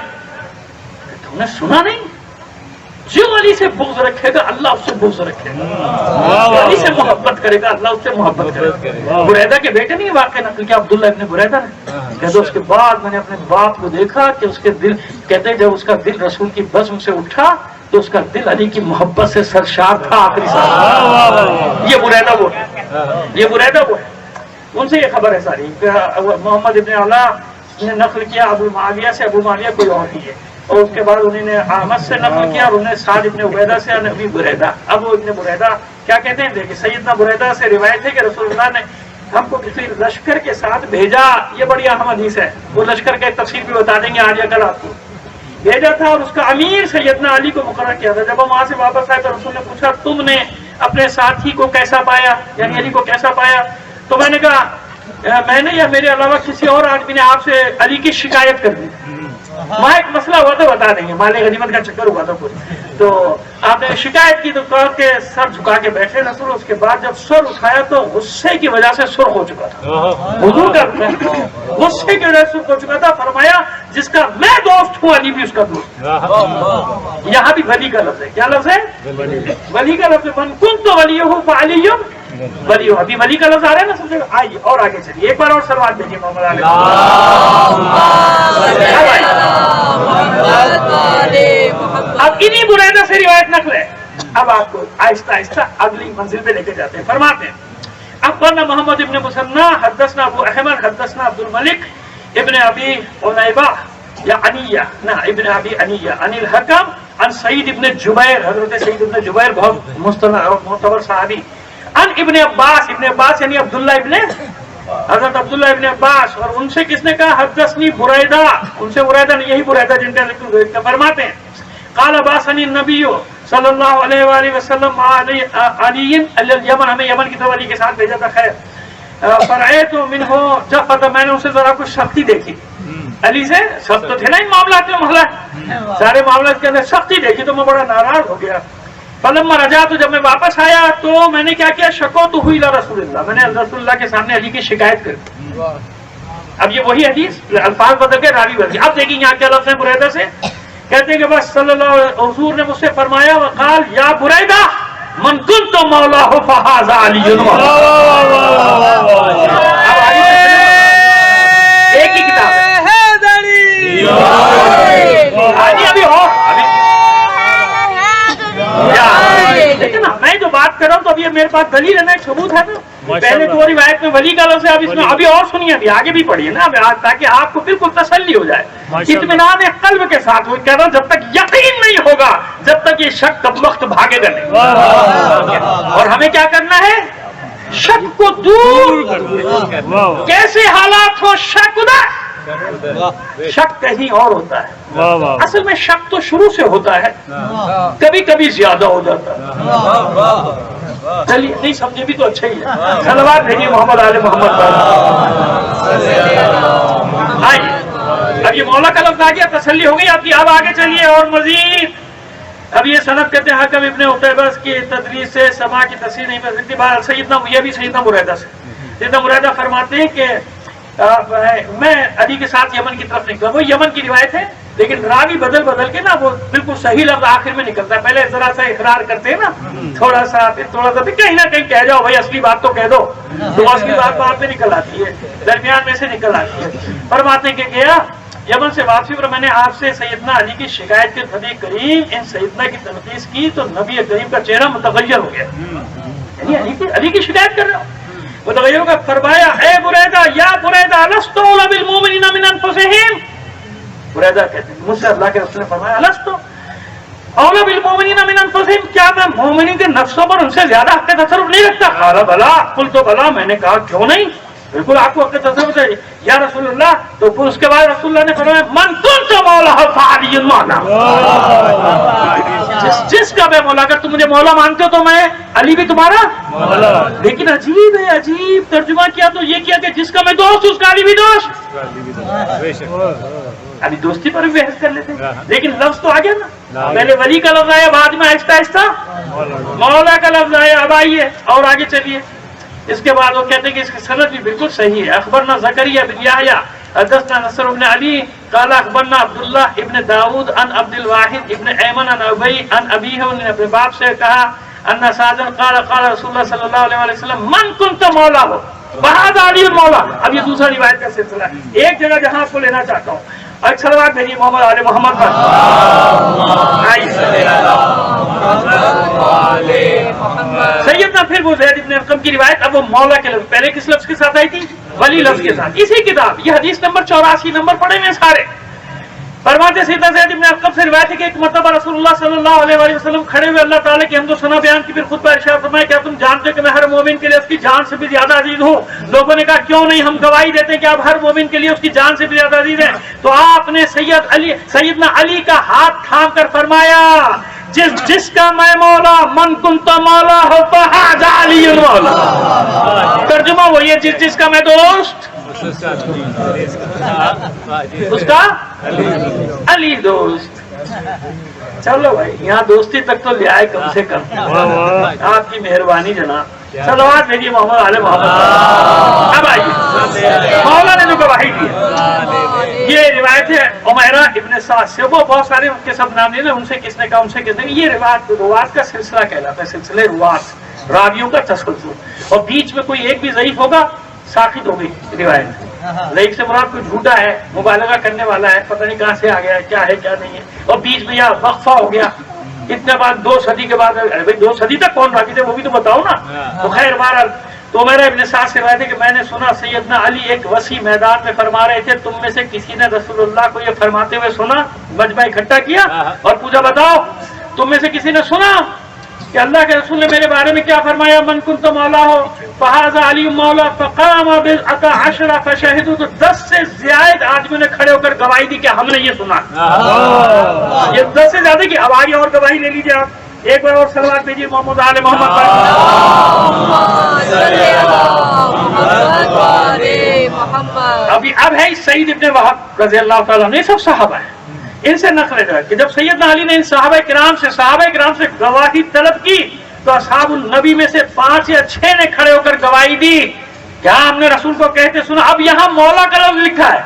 تم نے سنا نہیں, جو علی سے بغض رکھے گا اللہ اس سے بغض رکھے گا، جو علی سے محبت کرے گا اللہ اس سے محبت کرے گا۔ بریدہ کے بیٹے نہیں واقع نقل کیا عبداللہ ابن بریدہ نے، کہتے اس کے بعد میں نے اپنے باپ کو دیکھا کہ اس کے دل، کہتے جب اس کا دل رسول کی بزم سے اٹھا تو اس کا دل علی کی محبت سے سرشار تھا آخری سال۔ یہ بریدہ وہ ہے، یہ بریدہ وہ ہے، ان سے یہ خبر ہے ساری کہ محمد ابن علا نے نقل کیا ابو معاویہ سے، ابو معاویہ کوئی اور نہیں ہے، اور اس کے بعد انہوں نے احمد سے نقل کیا اور انہوں نے سعد ابن عبیدہ سے ابی بریدہ، ابو ابن بریدہ کیا کہتے ہیں، دیکھیں سیدنا بریدہ سے روایت ہے کہ رسول اللہ نے ہم کو کسی لشکر کے ساتھ بھیجا، یہ بڑی اہم حدیث ہے، وہ لشکر کا ایک تفصیل بھی بتا دیں گے آج یا کل آپ کو، بھیجا تھا اور اس کا امیر سیدنا علی کو مقرر کیا تھا۔ جب ہم وہاں سے واپس آئے تو رسول نے پوچھا تم نے اپنے ساتھی کو کیسا پایا، یعنی علی کو کیسا پایا؟ تو میں نے کہا میں نے یا میرے علاوہ کسی اور آدمی نے آپ سے علی کی شکایت کر دی۔ وہاں ایک مسئلہ ہوا تو بتا دیں گے، مال غنیمت کا چکر ہوا تھا کچھ، تو آپ نے شکایت کی تو کہا کہ سر جھکا کے بیٹھے رسول، اس کے بعد جب سر اٹھایا تو غصے کی وجہ سے سرخ ہو چکا تھا، حضور کا غصے کی وجہ سے سرخ ہو چکا تھا۔ فرمایا جس کا میں دوست ہوں علی بھی اس کا دوست، یہاں بھی ولی کا لفظ ہے، کیا لفظ ہے؟ ولی کا لفظ ہے، من کنت ولیہ فعلی ولی، ابھی ولی کا لفظ آ رہا ہے نا سب جگہ۔ آئیے اور آگے چلیے، ایک بار اور سلوات بھیجیے محمد علیہ۔ اب انہی بریدہ سے روایت نقل ہے، اب آپ کو آہستہ آہستہ اگلی منزل پہ لے کے جاتے ہیں۔ فرماتے ہیں اخبرنا محمد ابن مسنہ حدثنا ابو احمد حدثنا عبد الملک ابن ابی عنیبہ یا عنیہ نہ ابن ابی عنیہ عن الحکم عن سعید ابن جبیر، حضرت سعید ابن جبیر بہت مستند اور معتبر صحابی، عن ابن عباس، ابن عباس یعنی عبداللہ ابن حضرت عبداللہ ابن عباس، اور ان سے کس نے کہا حدثنی بریدہ، ان سے بریدہ نے، یہی بریدہ جن کا ذکر فرماتے ہیں قال باسنی النبی صلی اللہ علیہ وآلہ وسلم علی الیمن، ہمیں یمن کی طرف علی کے ساتھ بھیجا تھا، خیر فرعیت منہ جفت، میں نے اسے ذرا کچھ سختی دیکھی، علی سے سخت تو تھے نا ان معاملات میں، مسئلہ سارے معاملات کے اندر سختی دیکھی تو میں بڑا ناراض ہو گیا۔ فلما رجعت، جب میں واپس آیا تو میں نے کیا کیا، شکوت ہوئی الی رسول اللہ، میں نے رسول اللہ کے سامنے علی کی شکایت کر دی۔ اب یہ وہی حدیث الفاظ بدل کے راوی بدل، اب دیکھیں یہاں کیا لفظ ہے بریدہ سے، کہتے ہیں کہ بس صلی اللہ علیہ وسلم حضور نے مجھ سے فرمایا وقال یا بریدہ من کنت مولاہ فہذا علی، ایک ہی کتاب ہے ابھی اور لیکن میں جو بات کر رہا ہوں تو اب یہ میرے پاس دلیل ہے نا، ایک ثبوت ہے نا، پہلے تو روایت میں ولی کا لفظ ہے، اب اس میں ابھی اور سنیے، ابھی آگے بھی پڑھیے نا تاکہ آپ کو بالکل تسلی ہو جائے، اطمینان قلب کے ساتھ، وہ کہہ رہا ہوں جب تک یقین نہیں ہوگا جب تک یہ شک کب وقت بھاگے گا نہیں، اور ہمیں کیا کرنا ہے، شک کو دور کرنا، کیسے حالات ہو شک ادھر، شک کہیں اور ہوتا ہے، اصل میں شک تو شروع سے ہوتا ہے، کبھی کبھی زیادہ ہو جاتا ہے، چلیے نہیں سمجھے بھی تو اچھا ہی ہے، صلوات بھیجیے محمد آل محمد۔ آئیے اب یہ مولا کا لفظ آ گیا، تسلی ہو گئی آپ کی، اب آگے چلیے اور مزید، اب یہ سند کہتے ہیں حکم ابن عتیبہ کی تدریس سے سما کی تصریح نہیں کر سکتی، بہرحال سیدنا، یہ بھی سیدنا بریدہ سے، سیدنا بریدہ فرماتے ہیں کہ میں علی کے ساتھ یمن کی طرف نکلا، وہ یمن کی روایت ہے لیکن راوی بدل بدل کے نا وہ بالکل صحیح لفظ آخر میں نکلتا ہے، پہلے ذرا سا اقرار کرتے ہیں نا تھوڑا سا، پھر تھوڑا سا، پھر کہیں نہ کہیں کہہ جاؤ بھائی اصلی بات تو کہہ دو، تو اصلی بات بعد میں نکل آتی ہے، درمیان میں سے نکل آتی ہے۔ فرماتے کہ گیا یمن سے واپسی پر میں نے آپ سے سیدنا علی کی شکایت کی، نبی کریم ان سیدنا کی تنقید کی تو نبی کریم کا چہرہ متغیر ہو گیا، یعنی علی کی شکایت کر رہے ہو متغیر کا، فرمایا اے بریدہ یا بریدہ لست اولی بالمؤمنین من انفسہم، بریدہ کہتے ہیں مجھ سے اللہ کے رسول نے فرمایا لست اولی بالمؤمنین من انفسہم، کیا میں مومنین کے نفسوں پر ان سے زیادہ حق تصرف نہیں رکھتا؟ قال بلا، قلت بلا، میں نے کہا کیوں نہیں، بالکل آپ کو حق تصرف ہے یا رسول اللہ۔ تو پھر اس کے بعد رسول اللہ نے فرمایا من کنت مولا فعلی مولا، جس کا میں مولا، اگر تم مجھے مولا مانتے ہو تو میں علی بھی تمہارا مولا۔ لیکن عجیب ہے، عجیب ترجمہ کیا تو یہ کیا کہ جس کا میں دوست اس کا علی بھی دوست، ابھی دوستی پر بھی بحث کر لیتے ہیں، لیکن لفظ تو آ گیا نا، پہلے ولی کا لفظ آیا، بعد میں آہستہ آہستہ مولا کا لفظ آیا۔ اب آئیے اور آگے چلیے، اس کے بعد وہ کہتے ہیں کہ اس کی سند بھی بالکل صحیح ہے۔ اخبرنا زکریا بن یحییٰ حدثنا نصر بن علی قال اخبرنا عبداللہ ابن داؤد عن عبد الواحد ابن ایمن عن ابی عن ابیہ، انہوں نے اپنے باپ سے کہا ان سعدا قال قال رسول اللہ صلی اللہ علیہ وسلم من کنت مولا ہو فہذا علی مولا. اب یہ دوسرا روایت کا سلسلہ ہے. ایک جگہ جہاں آپ کو لینا چاہتا ہوں، اور صلوات بھیجیے محمد علی محمد پر. سیدنا پھر وہ زید ابن ارقم کی روایت، اب وہ مولا کے لفظ پہلے کس لفظ کے ساتھ آئی تھی؟ ولی لفظ کے ساتھ. اسی کتاب یہ حدیث نمبر 84 نمبر پڑے ہوئے سارے. فرماتے سیدنا زید ابن ارقم سے روایت ہے کہ ایک مرتبہ رسول اللہ صلی اللہ علیہ وسلم کھڑے ہوئے اللہ تعالیٰ کی حمد و ثنا بیان کی، پھر خود پر ارشاد فرمایا کیا تم جانتے کہ میں ہر مومن کے لیے اس کی جان سے بھی زیادہ عزیز ہوں؟ لوگوں نے کہا کیوں نہیں، ہم گواہی دیتے ہیں کہ آپ ہر مومن کے لیے اس کی جان سے بھی زیادہ عزیز ہیں. تو آپ نے سیدنا علی کا ہاتھ تھام کر فرمایا جس کا میں مولا من کنت مولا ہو فہذا علی مولا. ترجمہ وہ یہ جس کا میں دوست اس کا علی دوست. چلو بھائی یہاں دوستی تک تو لے آئے کم سے کم، آپ کی مہربانی جناب. صلوات بھیجیے محمد علی محمد. اب آئیے مولا نے جو گواہی دی ہے، یہ روایت ہے عمیرہ ابن سعد سے. وہ بہت سارے ان کے سب نام لیے، ان سے کس نے کہا ان سے کس نے. یہ روایت کا سلسلہ کہلاتا ہے، سلسلے روایت، راویوں کا تسلسل. اور بیچ میں کوئی ایک بھی ضعیف ہوگا ساقط ہو گئی روایت. ضعیف سے مراد کوئی جھوٹا ہے، مبالغہ کرنے والا ہے، پتہ نہیں کہاں سے آ گیا ہے، کیا ہے کیا نہیں ہے. اور بیچ میں یا وقفہ ہو گیا اتنے بعد 2 صدی کے بعد. ارے بھائی 2 صدی تک کون راوی تھے وہ بھی تو بتاؤ نا. تو خیر بہرحال تو میرا ابن سعد سے روایت ہے کہ میں نے سنا سیدنا علی ایک وسیع میدان میں فرما رہے تھے، تم میں سے کسی نے رسول اللہ کو یہ فرماتے ہوئے سنا؟ مجمع اکٹھا کیا اور پوچھا بتاؤ تم میں سے کسی نے سنا کہ اللہ کے رسول نے میرے بارے میں کیا فرمایا؟ من کنت مولا ہو فہذا علی مولا. فقام بالعطا 10 فشہدوا، تو 10 سے زائد آدمیوں نے کھڑے ہو کر گواہی دی کہ ہم نے یہ سنا. یہ 10 سے زیادہ کی. اب آگے اور گواہی لے لیجیے آپ. ایک بار اور صلوات بھیجیے محمد علی محمد پر. اب ہے سعید ابن وہب رضی اللہ تعالیٰ عنہ، یہ سب صحابہ ہیں. ان سے نقل ہے کہ جب سیدنا علی نے ان صحابہ کرام سے گواہی طلب کی تو اصحاب النبی میں سے 5 یا 6 نے کھڑے ہو کر گواہی دی کیا ہم نے رسول کو کہتے سنا. اب یہاں مولا کا لفظ لکھا ہے،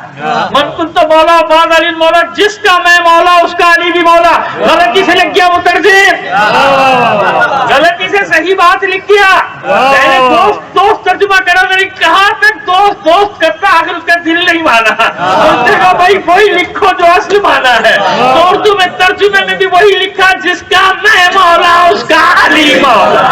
من کنت مولا بعد علی مولا، جس کا میں مولا اس کا علی بھی مولا. غلطی سے لکھ گیا مترجم، غلطی سے صحیح بات لکھ گیا. پہلے دوست ترجمہ کرا، میں نے کہا تک دوست کرتا اگر اس کا دل نہیں مانا. اس نے کہا بھائی وہی لکھو جو اصل مانا ہے. تو اردو میں ترجمے میں بھی وہی لکھا جس کا میں مولا اس کا علی مولا.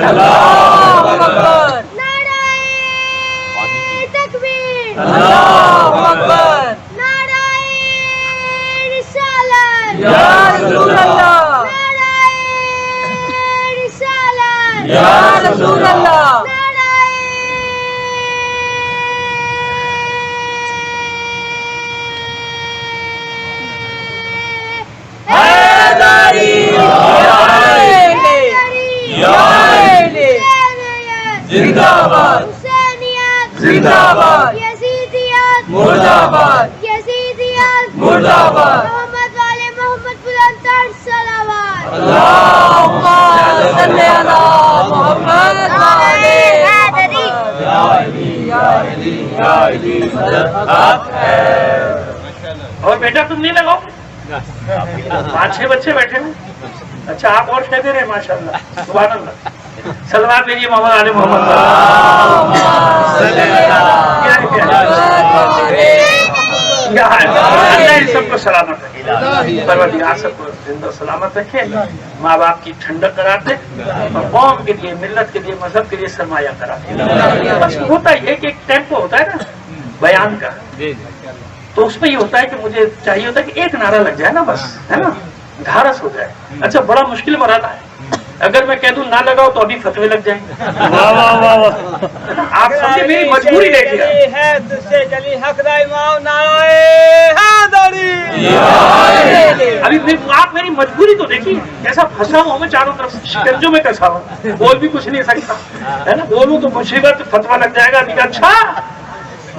اللہ اکبر، نعرہ تکبیر، اللہ اکبر، نعرہ رسالت، یا رسول اللہ، نعرہ رسالت، یا رسول اللہ، زندہ باد، حسینیت زندہ باد، یزیدیت مرد آباد، یزیدیت مرد آباد، محمد والے محمد بلندتر صلوات. اللہم صلی علی محمد وعلی حیدری، یا علی یا علی یا علی مدد ہے. اور بیٹا تم نہیں لگاؤ، 5-6 بچے بیٹھے ہیں. اچھا آپ اور کہتے رہے ماشاء اللہ، سبحان اللہ. صلوات بھیجیے محمد علی محمد. اللہ ان سب کو سلامت رکھے، پروردگار سب کو زندہ سلامت رکھے، ماں باپ کی ٹھنڈک کرا دے، اور قوم کے لیے، ملت کے لیے، مذہب کے لیے سرمایہ کرا دے. بس ہوتا ہی ہے کہ ایک ٹیمپو ہوتا ہے نا بیان کا، تو اس میں یہ ہوتا ہے کہ مجھے چاہیے ہوتا ہے کہ ایک نعرہ لگ جائے نا، بس ہے نا، دھارس ہو جائے. اچھا بڑا مشکل مرحلہ ہے، اگر میں کہہ دوں نہ لگاؤ تو ابھی فتوے لگ جائیں گے. آپ سمجھے میری مجبوری دیکھیے. ابھی آپ میری مجبوری تو دیکھیے کیسا پھنسا ہوں میں، چاروں طرف شکنجوں میں کیسا ہوں، بول بھی کچھ نہیں سکتا ہے نا. بولوں تو مصیبت، فتوا لگ جائے گا. اچھا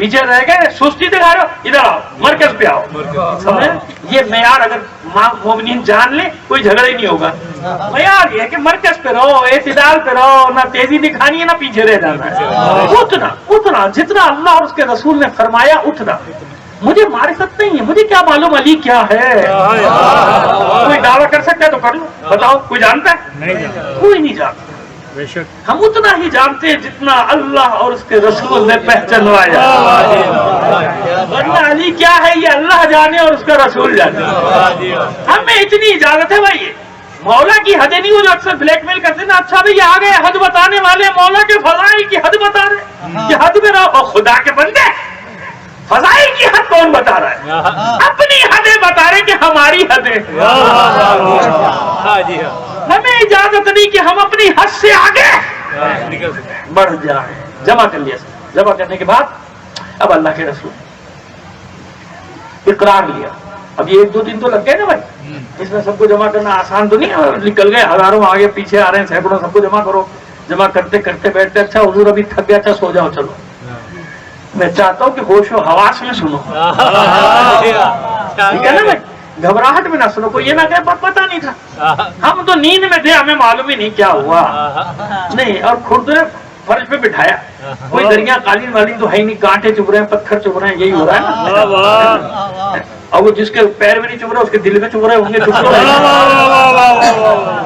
پیچھے رہ گئے سستی دکھا رہے ہو, ادھر آؤ مرکز پہ آؤ. سمجھے؟ یہ معیار اگر مومنین جان لے کوئی جھگڑا ہی نہیں ہوگا. معیار یہ ہے کہ مرکز پہ رہو, اعتدال پہ رہو, نہ تیزی دکھانی ہے نہ پیچھے رہ جانا ہے. اتنا جتنا اللہ اور اس کے رسول نے فرمایا اتنا. مجھے معرفت نہیں ہے, مجھے کیا معلوم علی کیا ہے. کوئی دعویٰ کر سکتا ہے تو کر لو, بتاؤ کوئی جانتا ہے؟ کوئی نہیں جانتا. ہم اتنا ہی جانتے ہیں جتنا اللہ اور اس کے رسول نے پہچانوایا. ورنہ علی کیا ہے یہ اللہ جانے اور اس کا رسول جانے. ہمیں اتنی اجازت ہے بھائی. مولا کی حدیں نہیں, وہ جو اکثر بلیک میل کرتے نا, اچھا بھائی آ گئے حد بتانے والے, مولا کے فضائل کی حد بتا رہے کہ حد میں رہو. خدا کے بندے فضائل کی حد کون بتا رہا ہے؟ اپنی حدیں بتا رہے کہ ہماری حدیں. ہمیں اجازت نہیں کہ ہم اپنی حد سے آگے بڑھ جائیں. جمع کر لیا, جمع کرنے کے بعد اب اللہ کے رسول اقرار لیا. اب یہ 1-2 دن تو لگ گئے نا بھائی, اس میں سب کو جمع کرنا آسان تو نہیں ہے. نکل گئے ہزاروں, آگے پیچھے آ رہے ہیں سینکڑوں, سب کو جمع کرو. جمع کرتے کرتے بیٹھتے, اچھا حضور ابھی تھک گیا, اچھا سو جاؤ. چلو میں چاہتا ہوں کہ ہوش و حواس میں سنو. ٹھیک ہے نا بھائی, گھبراہٹ میں نہ سنو. کوئی یہ نہ کہ پتہ نہیں تھا, ہم تو نیند میں تھے, ہمیں معلوم ہی نہیں کیا ہوا. نہیں, اور کھردرے فرش پہ بٹھایا. کوئی دریا قالین والین تو ہے ہی نہیں, کانٹے چبھ رہے ہیں, پتھر چبھ رہے ہیں, یہی ہو رہا ہے نا. اور وہ جس کے پیر میں نہیں چبھ رہا اس کے دل میں چبھ رہے ہوں گے. چپ تو رہے,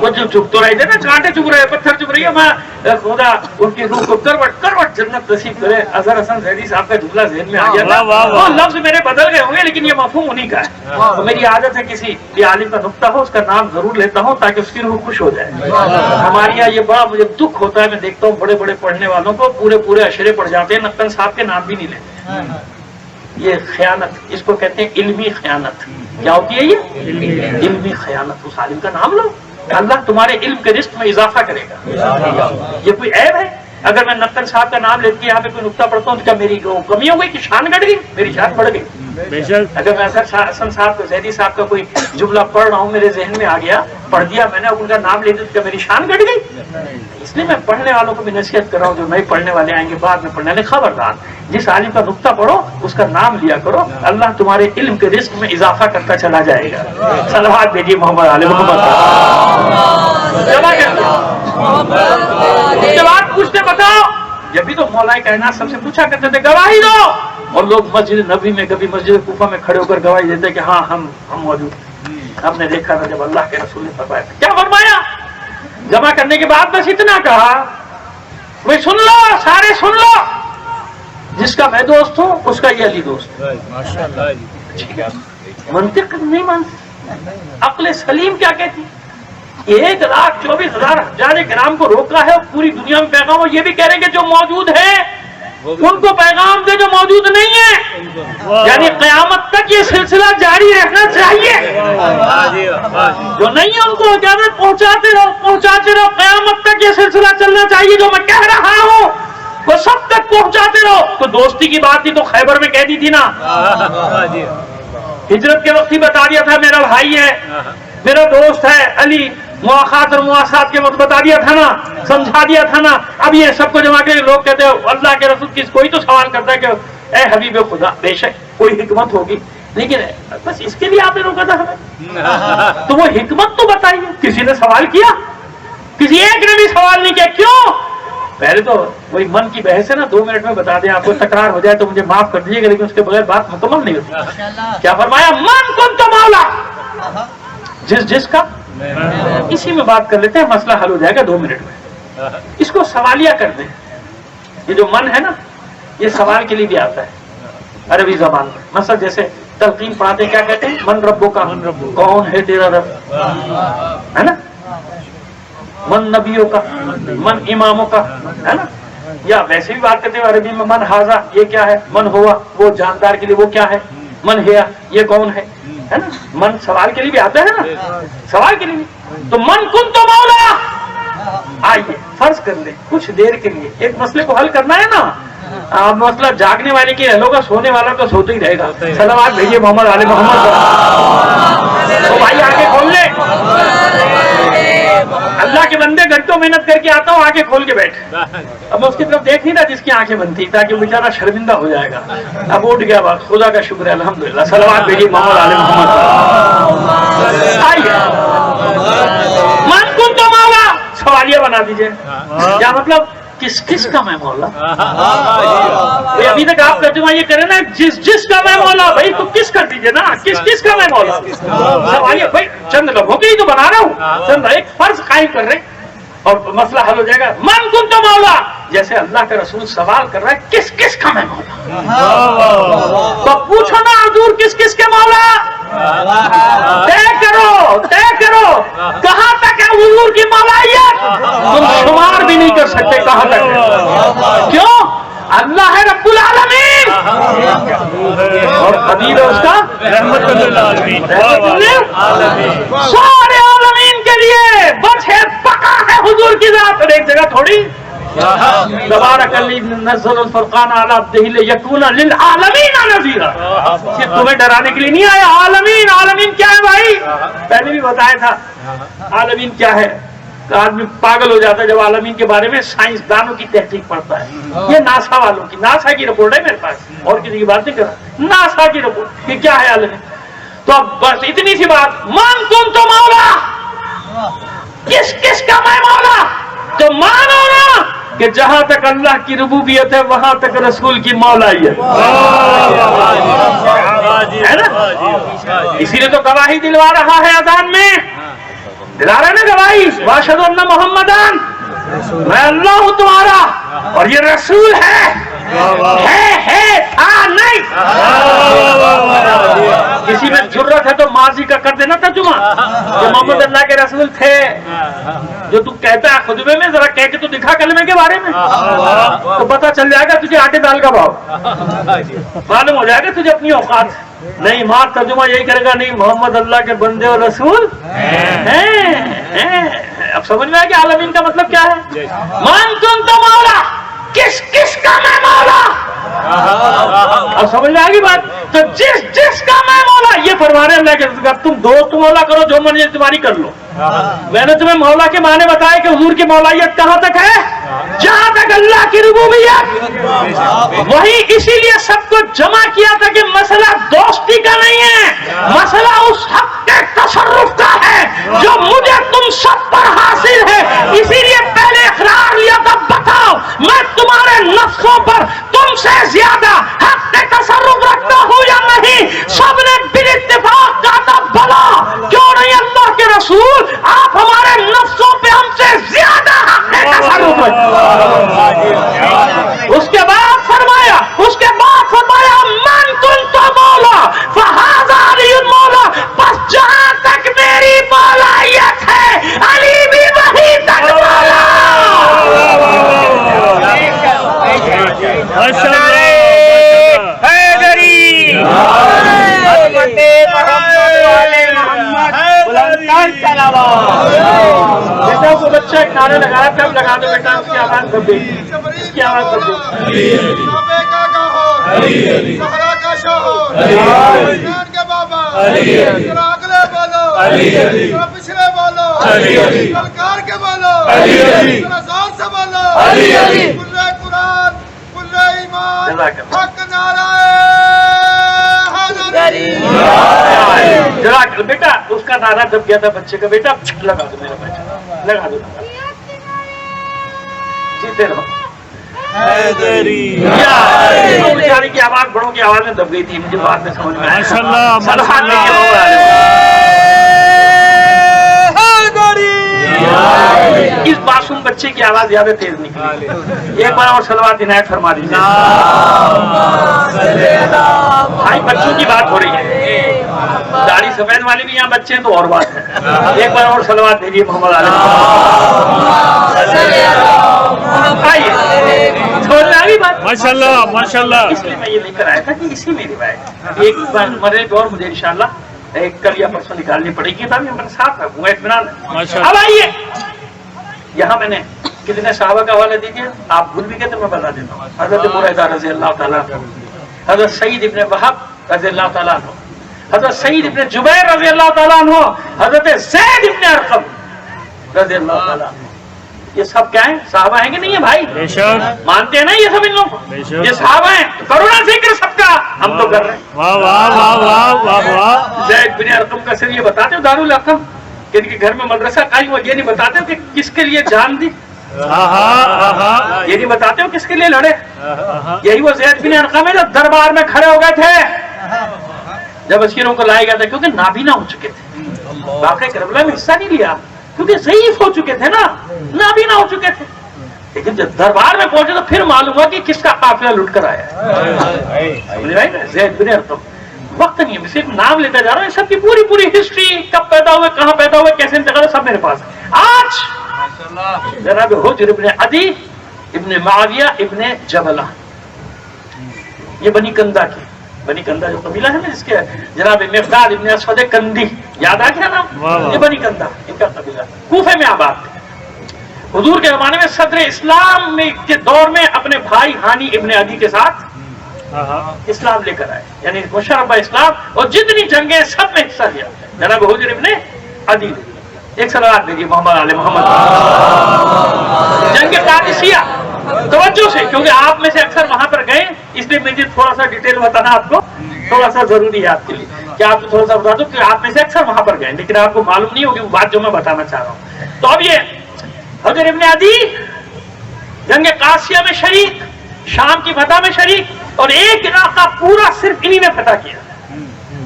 وہ جو چپ تو رہے تھے نا, کانٹے چبھ رہے ہیں, پتھر چبھ رہی ہے. میں خدا ان کی روح کو کروٹ جنت نصیب کرے. اظہر حسن زیدی صاحب کا جملہ ذہن میں آ گیا تھا. وہ لفظ میرے بدل گئے ہوں گے لیکن یہ مفہوم انہیں کا ہے. تو میری عادت ہے کسی بھی عالم کا نقطہ ہو اس کا نام ضرور لیتا ہوں تاکہ اس کی روح خوش ہو جائے. ہمارے یہاں یہ بڑا مجھے دکھ ہوتا ہے, میں دیکھتا ہوں بڑے بڑے پڑھنے والوں کو پورے اشرے پڑھ جاتے ہیں, نقل صاحب کے نام بھی نہیں لیتے. یہ خیانت, اس کو کہتے ہیں علمی خیانت. کیا ہوتی ہے یہ علمی خیانت؟ اس عالم کا نام لو, اللہ تمہارے علم کے رزق میں اضافہ کرے گا. یہ کوئی عیب ہے؟ اگر میں نقل صاحب کا نام لیتے یہاں پہ کوئی نقطہ پڑھتا ہوں تو کیا میری کمی ہو گئی کہ شان گڑ گئی؟ میری شان بڑھ گئی. اگر میں اظہر حسن صاحب کو زیدی صاحب کا کوئی جملہ پڑھ رہا ہوں, میرے ذہن میں آ گیا, پڑھ دیا میں نے, ان کا نام لے دیا تو کیا میری شان گڑ گئی؟ اس لیے میں پڑھنے والوں کو بھی نصیحت کر رہا ہوں, جو نئے پڑھنے والے آئیں گے بعد میں پڑھنے والے, خبردار جس عالم کا نقطہ پڑھو اس کا نام لیا کرو, اللہ تمہارے علم کے رزق میں اضافہ کرتا چلا جائے گا. صلوات بھیجیے محمد علی محمد. اس کے بعد پوچھتے بتاؤ, جب بھی تو مولا کائنات سب سے پوچھا کرتے تھے گواہی دو, اور لوگ مسجد نبی میں کبھی مسجد کوفہ میں کھڑے ہو کر گواہی دیتے کہ ہاں ہم موجود. ہم نے دیکھا تھا جب اللہ کے رسول نے فرمایا. کیا فرمایا؟ جمع کرنے کے بعد بس اتنا کہا, بھائی سن لو, سارے سن لو, جس کا میں دوست ہوں اس کا یہ علی دوست. منطق نہیں مانتے, عقل سلیم کیا کہتی؟ 1,24,000 حجاج کرام کو روکا ہے, پوری دنیا میں پیغام, اور یہ بھی کہہ رہے ہیں کہ جو موجود ہے ان کو پیغام دے جو موجود نہیں ہے. یعنی قیامت تک یہ سلسلہ جاری رہنا چاہیے. جو نہیں ہے ان کو اجازت پہنچاتے رہو, قیامت تک یہ سلسلہ چلنا چاہیے. جو میں کہہ رہا ہوں وہ سب تک پہنچاتے رہو. تو دوستی کی بات تھی تو خیبر میں کہہ دی تھی نا, ہجرت کے وقت ہی بتا دیا تھا میرا بھائی ہے, میرا دوست ہے علی, مواخات اور مواسات کے وقت بتا دیا تھا نا, سمجھا دیا تھا نا. اب یہ سب کو جمع کے لوگ کہتے ہیں اللہ کے رسول کس, کوئی تو سوال کرتا ہے کہ اے حبیب خدا, بے شک کوئی حکمت ہوگی, لیکن بس اس کے لیے آپ نے روکا تھا ہمیں, تو وہ حکمت تو بتائیے. کسی نے سوال کیا؟ کسی ایک نے بھی سوال نہیں کیا. کیوں؟ پہلے تو وہی من کی بحث ہے نا, 2 منٹ میں بتا دیں. آپ کو تکرار ہو جائے تو مجھے معاف کر دیجیے گا, لیکن اس کے بغیر بات مکمل نہیں ہوتی. کیا فرمایا؟ من کن تو مولا, جس کا اسی میں بات کر لیتے ہیں, مسئلہ حل ہو جائے گا 2 منٹ میں. اس کو سوالیہ کر دیں. یہ جو من ہے نا, یہ سوال کے لیے بھی آتا ہے عربی زبان میں. مثلا جیسے تلقین پڑھاتے کیا کہتے ہیں؟ من ربو کا, کون ہے تیرا رب, ہے نا. من نبیوں کا, من اماموں کا, ہے نا. یا ویسے بھی بات کرتے ہیں عربی میں, من ہاضا, یہ کیا ہے؟ من ہوا, وہ جاندار کے لیے وہ کیا ہے؟ من ہیا, یہ کون ہے نا. من سوال کے لیے بھی آتا ہے نا, سوال کے لیے بھی. تو من کن تو مولا, آئیے فرض کر لیں کچھ دیر کے لیے ایک مسئلے کو حل کرنا ہے نا. آپ مسئلہ جاگنے والے کی حل ہوگا, سونے والا تو سوتا ہی رہے گا. صلوات بھیجیے محمد علی محمد. تو بھائی آگے کھول لیں, اللہ اللہ کے بندے گھنٹوں محنت کر کے آتا ہوں آنکھیں کھول کے بیٹھ. اب میں اس کی طرف دیکھ نہیں رہا جس کی آنکھیں بند تھی تاکہ بیچارہ شرمندہ ہو جائے گا. اب اٹھ گیا بات. خدا کا شکر ہے الحمدللہ. صلوات بھیجیے محمد علی محمد. آئیے من کن تو مولا سوالیہ بنا دیجئے. کیا مطلب کس کس کا میں مولا؟ ابھی تک آپ ترجمہ یہ کریں نا جس کا میں مولا. بھائی تو کس کر دیجئے نا, کس کا میں مولا. سوالیہ بھائی چند لوگوں کے ہی تو بنا رہا ہوں, چند ایک فرض قائم کر رہے اور مسئلہ حل ہو جائے گا. من کن تو مولا, جیسے اللہ کا رسول سوال کر رہا ہے کس کس کا میں مولا. تو پوچھو نا حضور کس کس کے مولا. طے کرو کہاں تک ہے حضور کی مولائیت. تم شمار بھی نہیں کر سکتے کہاں تک ہے. کیوں؟ اللہ ہے رب العالمین اور حبیب ہے اس کا رحمت للعالمین. سارے عالمین کے لیے بس ہے پکا ہے حضور کی ذات. اور ایک جگہ تھوڑی تبارک الذی نزل الفرقان علی عبدہ لیکون للعالمین نذیرا. یہ تمہیں ڈرانے کے لیے نہیں آیا. عالمین, عالمین کیا ہے بھائی؟ پہلے بھی بتایا تھا عالمین کیا ہے. آدمی پاگل ہو جاتا ہے جب عالمین کے بارے میں سائنسدانوں کی تحقیق پڑھتا ہے. یہ ناسا والوں کی, ناسا کی رپورٹ ہے میرے پاس, اور کسی کی بات نہیں کر رہا. ناسا کی رپورٹ کہ کیا ہے عالمین. تو اب بس اتنی سی بات. من کن تو مولا, کس کا میں مولا. تو مانو نا کہ جہاں تک اللہ کی ربوبیت ہے وہاں تک رسول کی مولائیت ہے نا. اسی لیے تو گواہی دلوا رہا ہے اذان میں, دلا رہا ہے نا گواہی. واشہد ان محمدان, میں اللہ ہوں تمہارا اور یہ رسول ہے تھا نہیں. کسی میں ضرورت ہے تو ماضی کا کر دینا ترجمہ کہ محمد اللہ کے رسول تھے. جو تو کہتا ہے خطبے میں ذرا کہہ کے تو دکھا کلمے کے بارے میں, تو پتہ چل جائے گا تجھے آٹے دال کا بھاؤ. معلوم ہو جائے گا تجھے اپنی اوقات. نہیں ماں ترجمہ یہی کرے گا, نہیں محمد اللہ کے بندے اور رسول ہیں. اب سمجھ میں آئے کہ عالمین کا مطلب کیا ہے. من کن تو مولا, کس کا میں مولا. اب سمجھ میں آئے گی بات. تو جس کا میں مولا, یہ فرما رہے اللہ کے تم دوست مولا کرو جو مرضی تمہاری کر لو. میں نے تمہیں مولا کے معنی بتایا کہ حضور کی مولائیت کہاں تک ہے. جہاں تک اللہ کی ربوبیت وہی. اسی لیے سب کو جمع کیا تھا کہ مسئلہ دوستی کا نہیں ہے, مسئلہ اس حق کے تصرف کا ہے جو مجھے تم سب پر حاصل ہے. اسی لیے پہلے اقرار لیا تھا, بتاؤ میں تمہارے نفسوں پر تم سے زیادہ حق کے تصرف رکھتا ہوں یا نہیں. سب نے بالاتفاق کہا تھا بھلا کیوں نہیں اللہ کے رسول, آپ ہمارے نفسوں پہ ہم سے زیادہ حق کے تصرف رکھتے. اس کے بعد فرمایا من کنت مولا فہذا علی مولا. بس جہاں تک میری مولائیت ہے علی بھی وہی تک مولا. بیٹا کو بچہ ایک نعرے لگایا, کب لگا دو بیٹا, اس کی آواز کب دے, اس کی آواز کب دے. پچھلے بولو سرکار کے بولو زور سے بولو قرآن کلے ایمان حق نعرہ حیدری. بیٹا اس کا نعرہ دب گیا تھا بچے کا. بیٹا لگا دو میرا بچہ, لگا دو. جیتے رہو. بیچاری کی آواز بڑوں کی آواز میں دب گئی تھی, مجھے بعد میں سمجھ میں اس معصوم بچے کی آواز زیادہ تیز نکلی. ایک بار اور صلوات عنایت فرما دیجیے. بھائی بچوں کی بات ہو رہی ہے, داڑھی سفید والے بھی یہاں بچے ہیں تو اور بات ہے. ایک بار اور صلوات دیجیے محمد علی. آئیے ماشاءاللہ ماشاءاللہ. اس لیے میں یہ لے کر آیا تھا کہ اسی میں روایت ایک بار مرے اور مجھے انشاءاللہ ایک کل یا پرسوں نکالنی پڑے گی تاکہ ہمارے ساتھ رکھوں گا اطمینان. اب آئیے یہاں میں نے کتنے صحابہ کا حوالہ دیجیے, آپ بھول بھی گئے تو میں بتا دیتا ہوں. حضرت بریدہ رضی اللہ تعالیٰ عنہ, حضرت سعید ابن وہب رضی اللہ تعالیٰ عنہ, حضرت سعید ابن جبیر رضی اللہ تعالیٰ عنہ, حضرت زید ابن ارقم, رضی اللہ تعالیٰ. یہ سب کیا ہے؟ صحابہ ہیں کہ نہیں ہے بھائی؟ بے شک. مانتے ہیں نا یہ سب ان لوگ؟ بے شک. یہ صحابہ ہیں تو کرو نا ذکر سب کا. ہم تو کر رہے ہیں. واہ واہ واہ واہ واہ واہ. زید بن ارقم کا سر یہ بتاتے ہو دارالارقم کہ ان کے گھر میں مدرسہ قائم ہوا, یہ نہیں بتاتے ہو کہ کس کے لیے جان دی, یہ نہیں بتاتے ہو کس کے لیے لڑے. یہی وہ زید بن ارقم ہے جو دربار میں کھڑے ہو گئے تھے جب اسیروں کو لایا گیا تھا, کیونکہ نابینا ہو چکے تھے. واقعہ کربلا میں حصہ نہیں لیا کیونکہ ضعیف ہو چکے تھے نا, نابینا ہو چکے تھے. لیکن جب دربار میں پہنچے تو پھر معلوم ہوا کہ کس کا قافلہ لٹ کر آیا. زید بن ارقم. وقت نہیں ہے, صرف نام لیتا جا رہا ہوں. سب کی پوری پوری ہسٹری, کب پیدا ہوئے, کہاں پیدا ہوئے, کیسے انتقال, سب میرے پاس ہے. آج جناب حجر ابن عدی ابن معاویہ ابن جبلہ, یہ بنی کندہ کی, بنی کندہ جو قبیلہ ہے نا جس کے جناب مقداد ابن اسود کندی, یاد آ گیا نا, یہ بنی کندہ ان کا قبیلہ, کوفے میں آباد تھے. حضور کے زمانے میں صدر اسلام میں کے دور میں اپنے بھائی ہانی ابن عدی کے ساتھ اسلام لے کر آئے, یعنی مشربہ اسلام, اور جتنی جنگیں سب میں حصہ لیا جناب حجر ابن عدی. ایک صلوات دیجیے محمد علی محمد. جنگ قادسیہ, توجہ سے, کیونکہ آپ میں سے اکثر وہاں پر گئے, اس لیے مجھے تھوڑا سا ڈیٹیل بتانا آپ کو تھوڑا سا ضروری ہے آپ کے لیے, کہ آپ کو تھوڑا سا بتا دوں کہ آپ میں سے اکثر وہاں پر گئے لیکن آپ کو معلوم نہیں ہوگی وہ بات جو میں بتانا چاہ رہا ہوں. تو اب یہ حجر ابن عدی جنگ قادسیہ میں شریک, شام کی فتح میں شریک, اور ایک علاقہ پورا صرف انہی نے فتح کیا,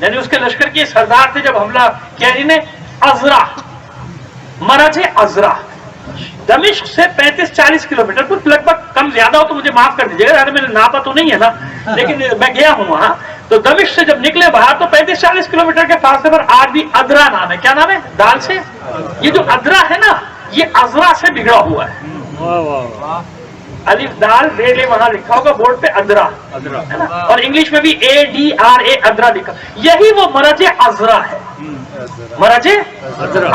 یعنی اس کے لشکر کے سردار تھے جب حملہ کیا انہوں نے. عزرا, مرج عزرا دمشق سے 35-40 کلومیٹر, کچھ لگ بھگ کم زیادہ ہو تو مجھے معاف کر دیجیے گا, میں نے ناپا تو نہیں ہے نا, لیکن میں گیا ہوں وہاں. تو دمشق سے جب نکلے باہر تو 35-40 کلومیٹر کے فاصلے پر آج بھی ادرا نام ہے. کیا نام ہے؟ دال سے. یہ جو ادرا ہے نا یہ عزرا سے بگڑا ہوا ہے. الف دال ریلے وہاں لکھا ہوگا بورڈ پہ ادرا, اور انگلش میں بھی ADRA ادرا لکھا. یہی وہ مرج عزرا ہے. مرج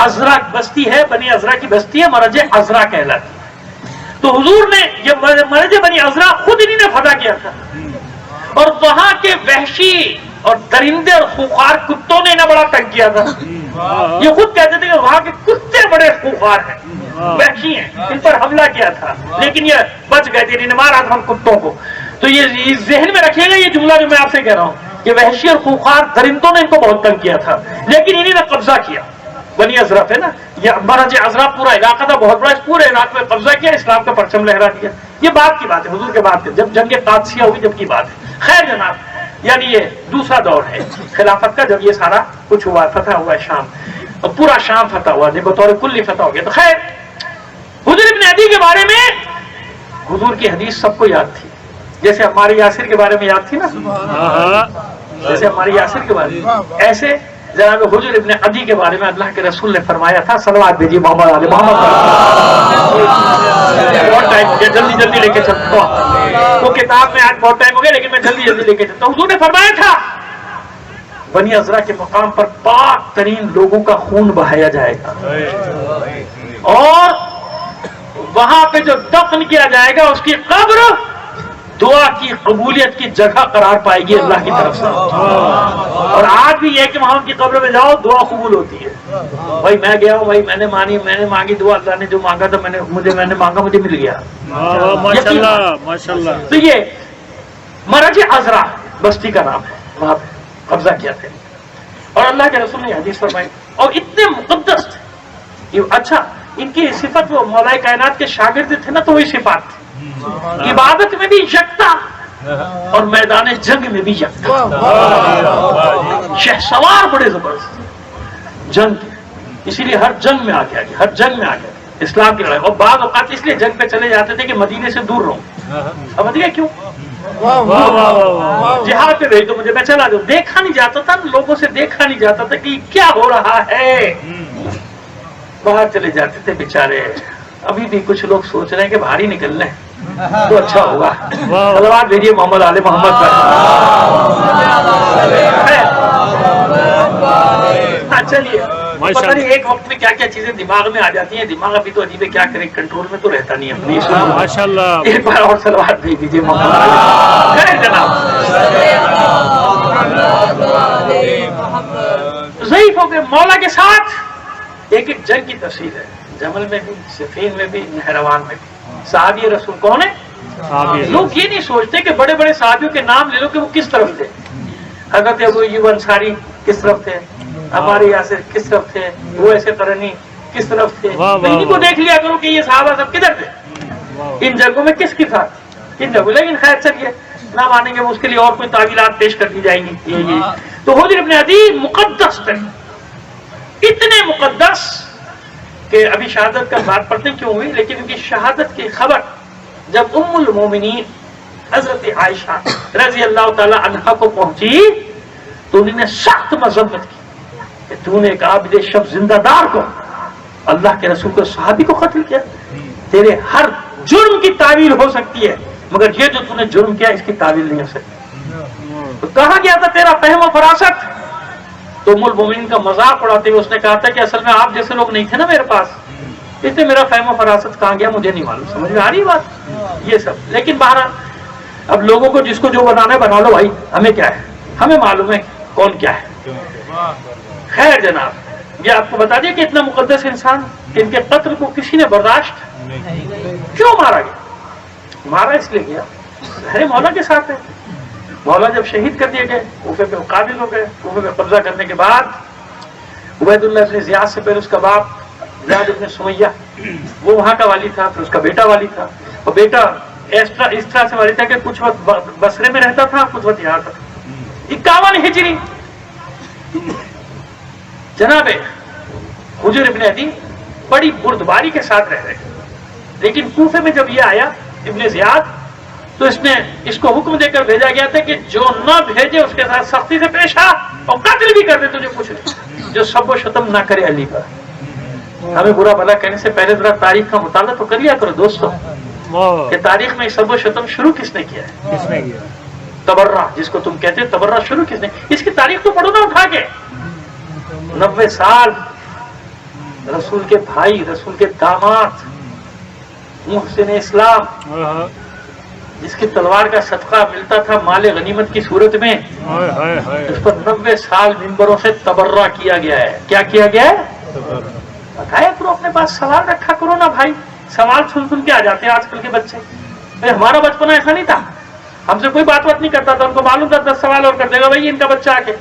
عزرا بستی ہے, بنی عزرا کی بستی ہے, مرج عزرا کہلاتی. تو حضور نے یہ مرج بنی عزرا خود انہی نے فتح کیا تھا, اور وہاں کے وحشی اور درندے اور خوخار کتوں نے انہیں بڑا تنگ کیا تھا. یہ خود کہتے تھے کہ وہاں کے کتے بڑے خوخار ہیں, وحشی ہیں, ان پر حملہ کیا تھا لیکن یہ بچ گئے تھے, انہیں مارا تھا ہم کتوں کو. تو یہ ذہن میں رکھیے گا یہ جملہ جو میں آپ سے کہہ رہا ہوں کہ وحشی اور خوخار درندوں نے ان کو بہت تنگ کیا تھا, لیکن انہی نے قبضہ کیا. بنی عزرا پہ نا, یہ مرج عزرا پورا علاقہ تھا بہت بڑا, اس پورے علاقے میں قبضہ کیا, اسلام کا پرچم لہرا دیا. یہ بات کی بات ہے, حضور کے بات ہے, جب جنگ قادسیہ ہوئی جب کی بات ہے. خیر جناب, یعنی یہ دوسرا دور ہے خلافت کا, جب یہ سارا کچھ ہوا, فتح ہوا شام, اور پورا شام فتح ہوا, بطور کلی فتح ہو گیا. تو خیر حجر ابن عدی کے بارے میں حضور کی حدیث سب کو یاد تھی, جیسے ہماری یاسر کے بارے میں یاد تھی نا, جیسے ہماری یاسر کے بارے میں, ایسے جناب حجر ابن عدی کے بارے میں اللہ کے رسول نے فرمایا تھا. صلوات بھیجیے محمد علی محمد. بہت ٹائم ہو گیا, جلدی جلدی لے کے چلتا ہوں, وہ کتاب میں آج بہت ٹائم ہو گیا لیکن میں جلدی جلدی لے کے چلتا ہوں. حضور نے فرمایا تھا بنی عزرا کے مقام پر پاک ترین لوگوں کا خون بہایا جائے گا, اور وہاں پہ جو دفن کیا جائے گا اس کی قبر دعا کی قبولیت کی جگہ قرار پائے گی اللہ کی طرف سے. اور آج بھی یہ کہ وہاں کی قبر میں جاؤ دعا قبول ہوتی ہے. بھائی میں گیا ہوں, بھائی میں نے مانگی دعا, اللہ نے جو مانگا تھا میں نے مانگا مجھے مل گیا. ماشاءاللہ. تو یہ مرج عزرا بستی کا نام ہے, وہاں پہ قبضہ کیا تھا, اور اللہ کے رسول نے حدیث فرمائی, اور اتنے مقدس تھے. اچھا ان کی صفت وہ مولا کائنات کے شاگرد تھے نا, تو وہی صفات تھی. عبادت میں بھی یکتا اور میدان جنگ میں بھی یکتا. شہسوار بڑے زبردست جنگ کے, اسی لیے ہر جنگ میں آگے ہر جنگ میں آگے اسلام کی لڑائی. اور بعض اوقات اس لیے جنگ پہ چلے جاتے تھے کہ مدینے سے دور رہوں. اب مدینہ کیوں, جہاد پہ گئی تو میں چلا جاؤں, دیکھا نہیں جاتا تھا لوگوں سے, دیکھا نہیں جاتا تھا کہ کیا ہو رہا ہے. باہر چلے جاتے تھے بیچارے. ابھی بھی کچھ لوگ سوچ رہے ہیں کہ باہر ہی نکل لیں تو اچھا ہوگا. صلوات بھیجیے محمد علی محمد پر. چلیے, پتہ نہیں ایک وقت میں کیا کیا چیزیں دماغ میں آ جاتی ہیں. دماغ ابھی تو عجیب ہے, کیا کریں, کنٹرول میں تو رہتا نہیں اپنی. ماشاءاللہ, ایک بار اور صلوات بھیج دیجیے محمد علی. جناب ضعیف ہو گئے, مولا کے ساتھ ایک ایک جنگ کی تفصیل ہے، جمل میں بھی، صفین میں بھی، نہروان میں بھی۔ صحابی رسول کون ہے؟ لوگ یہ نہیں سوچتے کہ بڑے بڑے صحابیوں کے نام لے لو کہ وہ کس طرف تھے۔ حضرت ابو ایوب انصاری کس طرف تھے، ہمارے یاسر کس طرف تھے، وہ ایسے قرنی کس طرف تھے، انہیں کو دیکھ لیا کرو کہ یہ صحابہ سب کدھر تھے، ان جنگوں میں کس کی تھا، کن جگہوں۔ لیکن خیر چلیے، نہ مانیں گے اس کے لیے اور کوئی تعویلات پیش کر دی جائیں گی۔ یہ تو حجر ابن عدی مقدس تھے، اتنے مقدس کہ ابھی شہادت کا بات پڑھتے کیوں ہوئی، لیکن ان کی شہادت کی خبر جب ام المومنین حضرت عائشہ رضی اللہ تعالی عنہا کو پہنچی تو انہوں نے سخت مذمت کی کہ تو نے ایک عابد شب زندہ دار کو، اللہ کے رسول کو، صحابی کو قتل کیا۔ تیرے ہر جرم کی تعویل ہو سکتی ہے مگر یہ جو تو نے جرم کیا اس کی تعویل نہیں ہو سکتی۔ تو کہا گیا تھا تیرا فہم و فراست، تو ام المومنین کا مذاق اڑاتے ہوئے اس نے کہا تھا کہ اصل میں آپ جیسے لوگ نہیں تھے نا میرے پاس، اس نے میرا فہم و فراست کہاں گیا مجھے نہیں معلوم۔ سمجھ میں آ رہی بات یہ سب، لیکن بہرحال اب لوگوں کو جس کو جو بنانا ہے بنا لو بھائی، ہمیں کیا ہے، ہمیں معلوم ہے کون کیا ہے۔ خیر جناب، یہ آپ کو بتا دیا کہ اتنا مقدس انسان کہ ان کے قتل کو کسی نے برداشت کیوں مارا گیا؟ مارا اس لیے گیا ظاہر مولا کے ساتھ ہے۔ مولا جب شہید کر دیے گئے، کوفے پہ قابل ہو گئے، کوفے پہ قبضہ کرنے کے بعد عبید اللہ ابن زیاد سے پہلے اس کا باپ زیاد ابن سمیہ وہ وہاں کا والی تھا، پھر اس کا بیٹا والی تھا، اور بیٹا اس طرح سے والی تھا کہ کچھ وقت بصرے میں رہتا تھا، کچھ وقت یہاں تھا۔ 51 ہجری جناب حجر ابن عدی بڑی بردباری کے ساتھ رہ رہے، لیکن کوفے میں جب یہ آیا ابن زیاد تو اس نے اس کو حکم دے کر بھیجا گیا تھا کہ جو نہ بھیجے اس کے ساتھ سختی سے پیش آ اور قتل بھی کر دے، تجھے کچھ نہیں، جو سب و شتم نہ کرے علی پر۔ ہمیں برا بھلا کہنے سے پہلے ذرا تاریخ کا مطالعہ تو کر لیا کرو دوستوں کہ تاریخ میں سب و شتم شروع کس نے کیا ہے۔ تبرہ جس کو تم کہتے ہو، تبرہ شروع کس نے، اس کی تاریخ تو پڑھو نا اٹھا کے۔ 90 سال رسول کے بھائی، رسول کے داماد، محسن اسلام، جس کی تلوار کا صدقہ ملتا تھا مال غنیمت کی صورت میں، اس پر 90 سال منبروں سے تبرہ کیا گیا ہے۔ کیا کیا گیا ہے؟ بتایا کرو، اپنے پاس سوال رکھا کرو نا بھائی، سوال سن کے آ جاتے ہیں آج کل کے بچے۔ ہمارا بچپن ایسا نہیں تھا، ہم سے کوئی بات نہیں کرتا تھا، ان کو معلوم تھا 10 سوال اور کر دے گا بھائی ان کا بچہ آ کے۔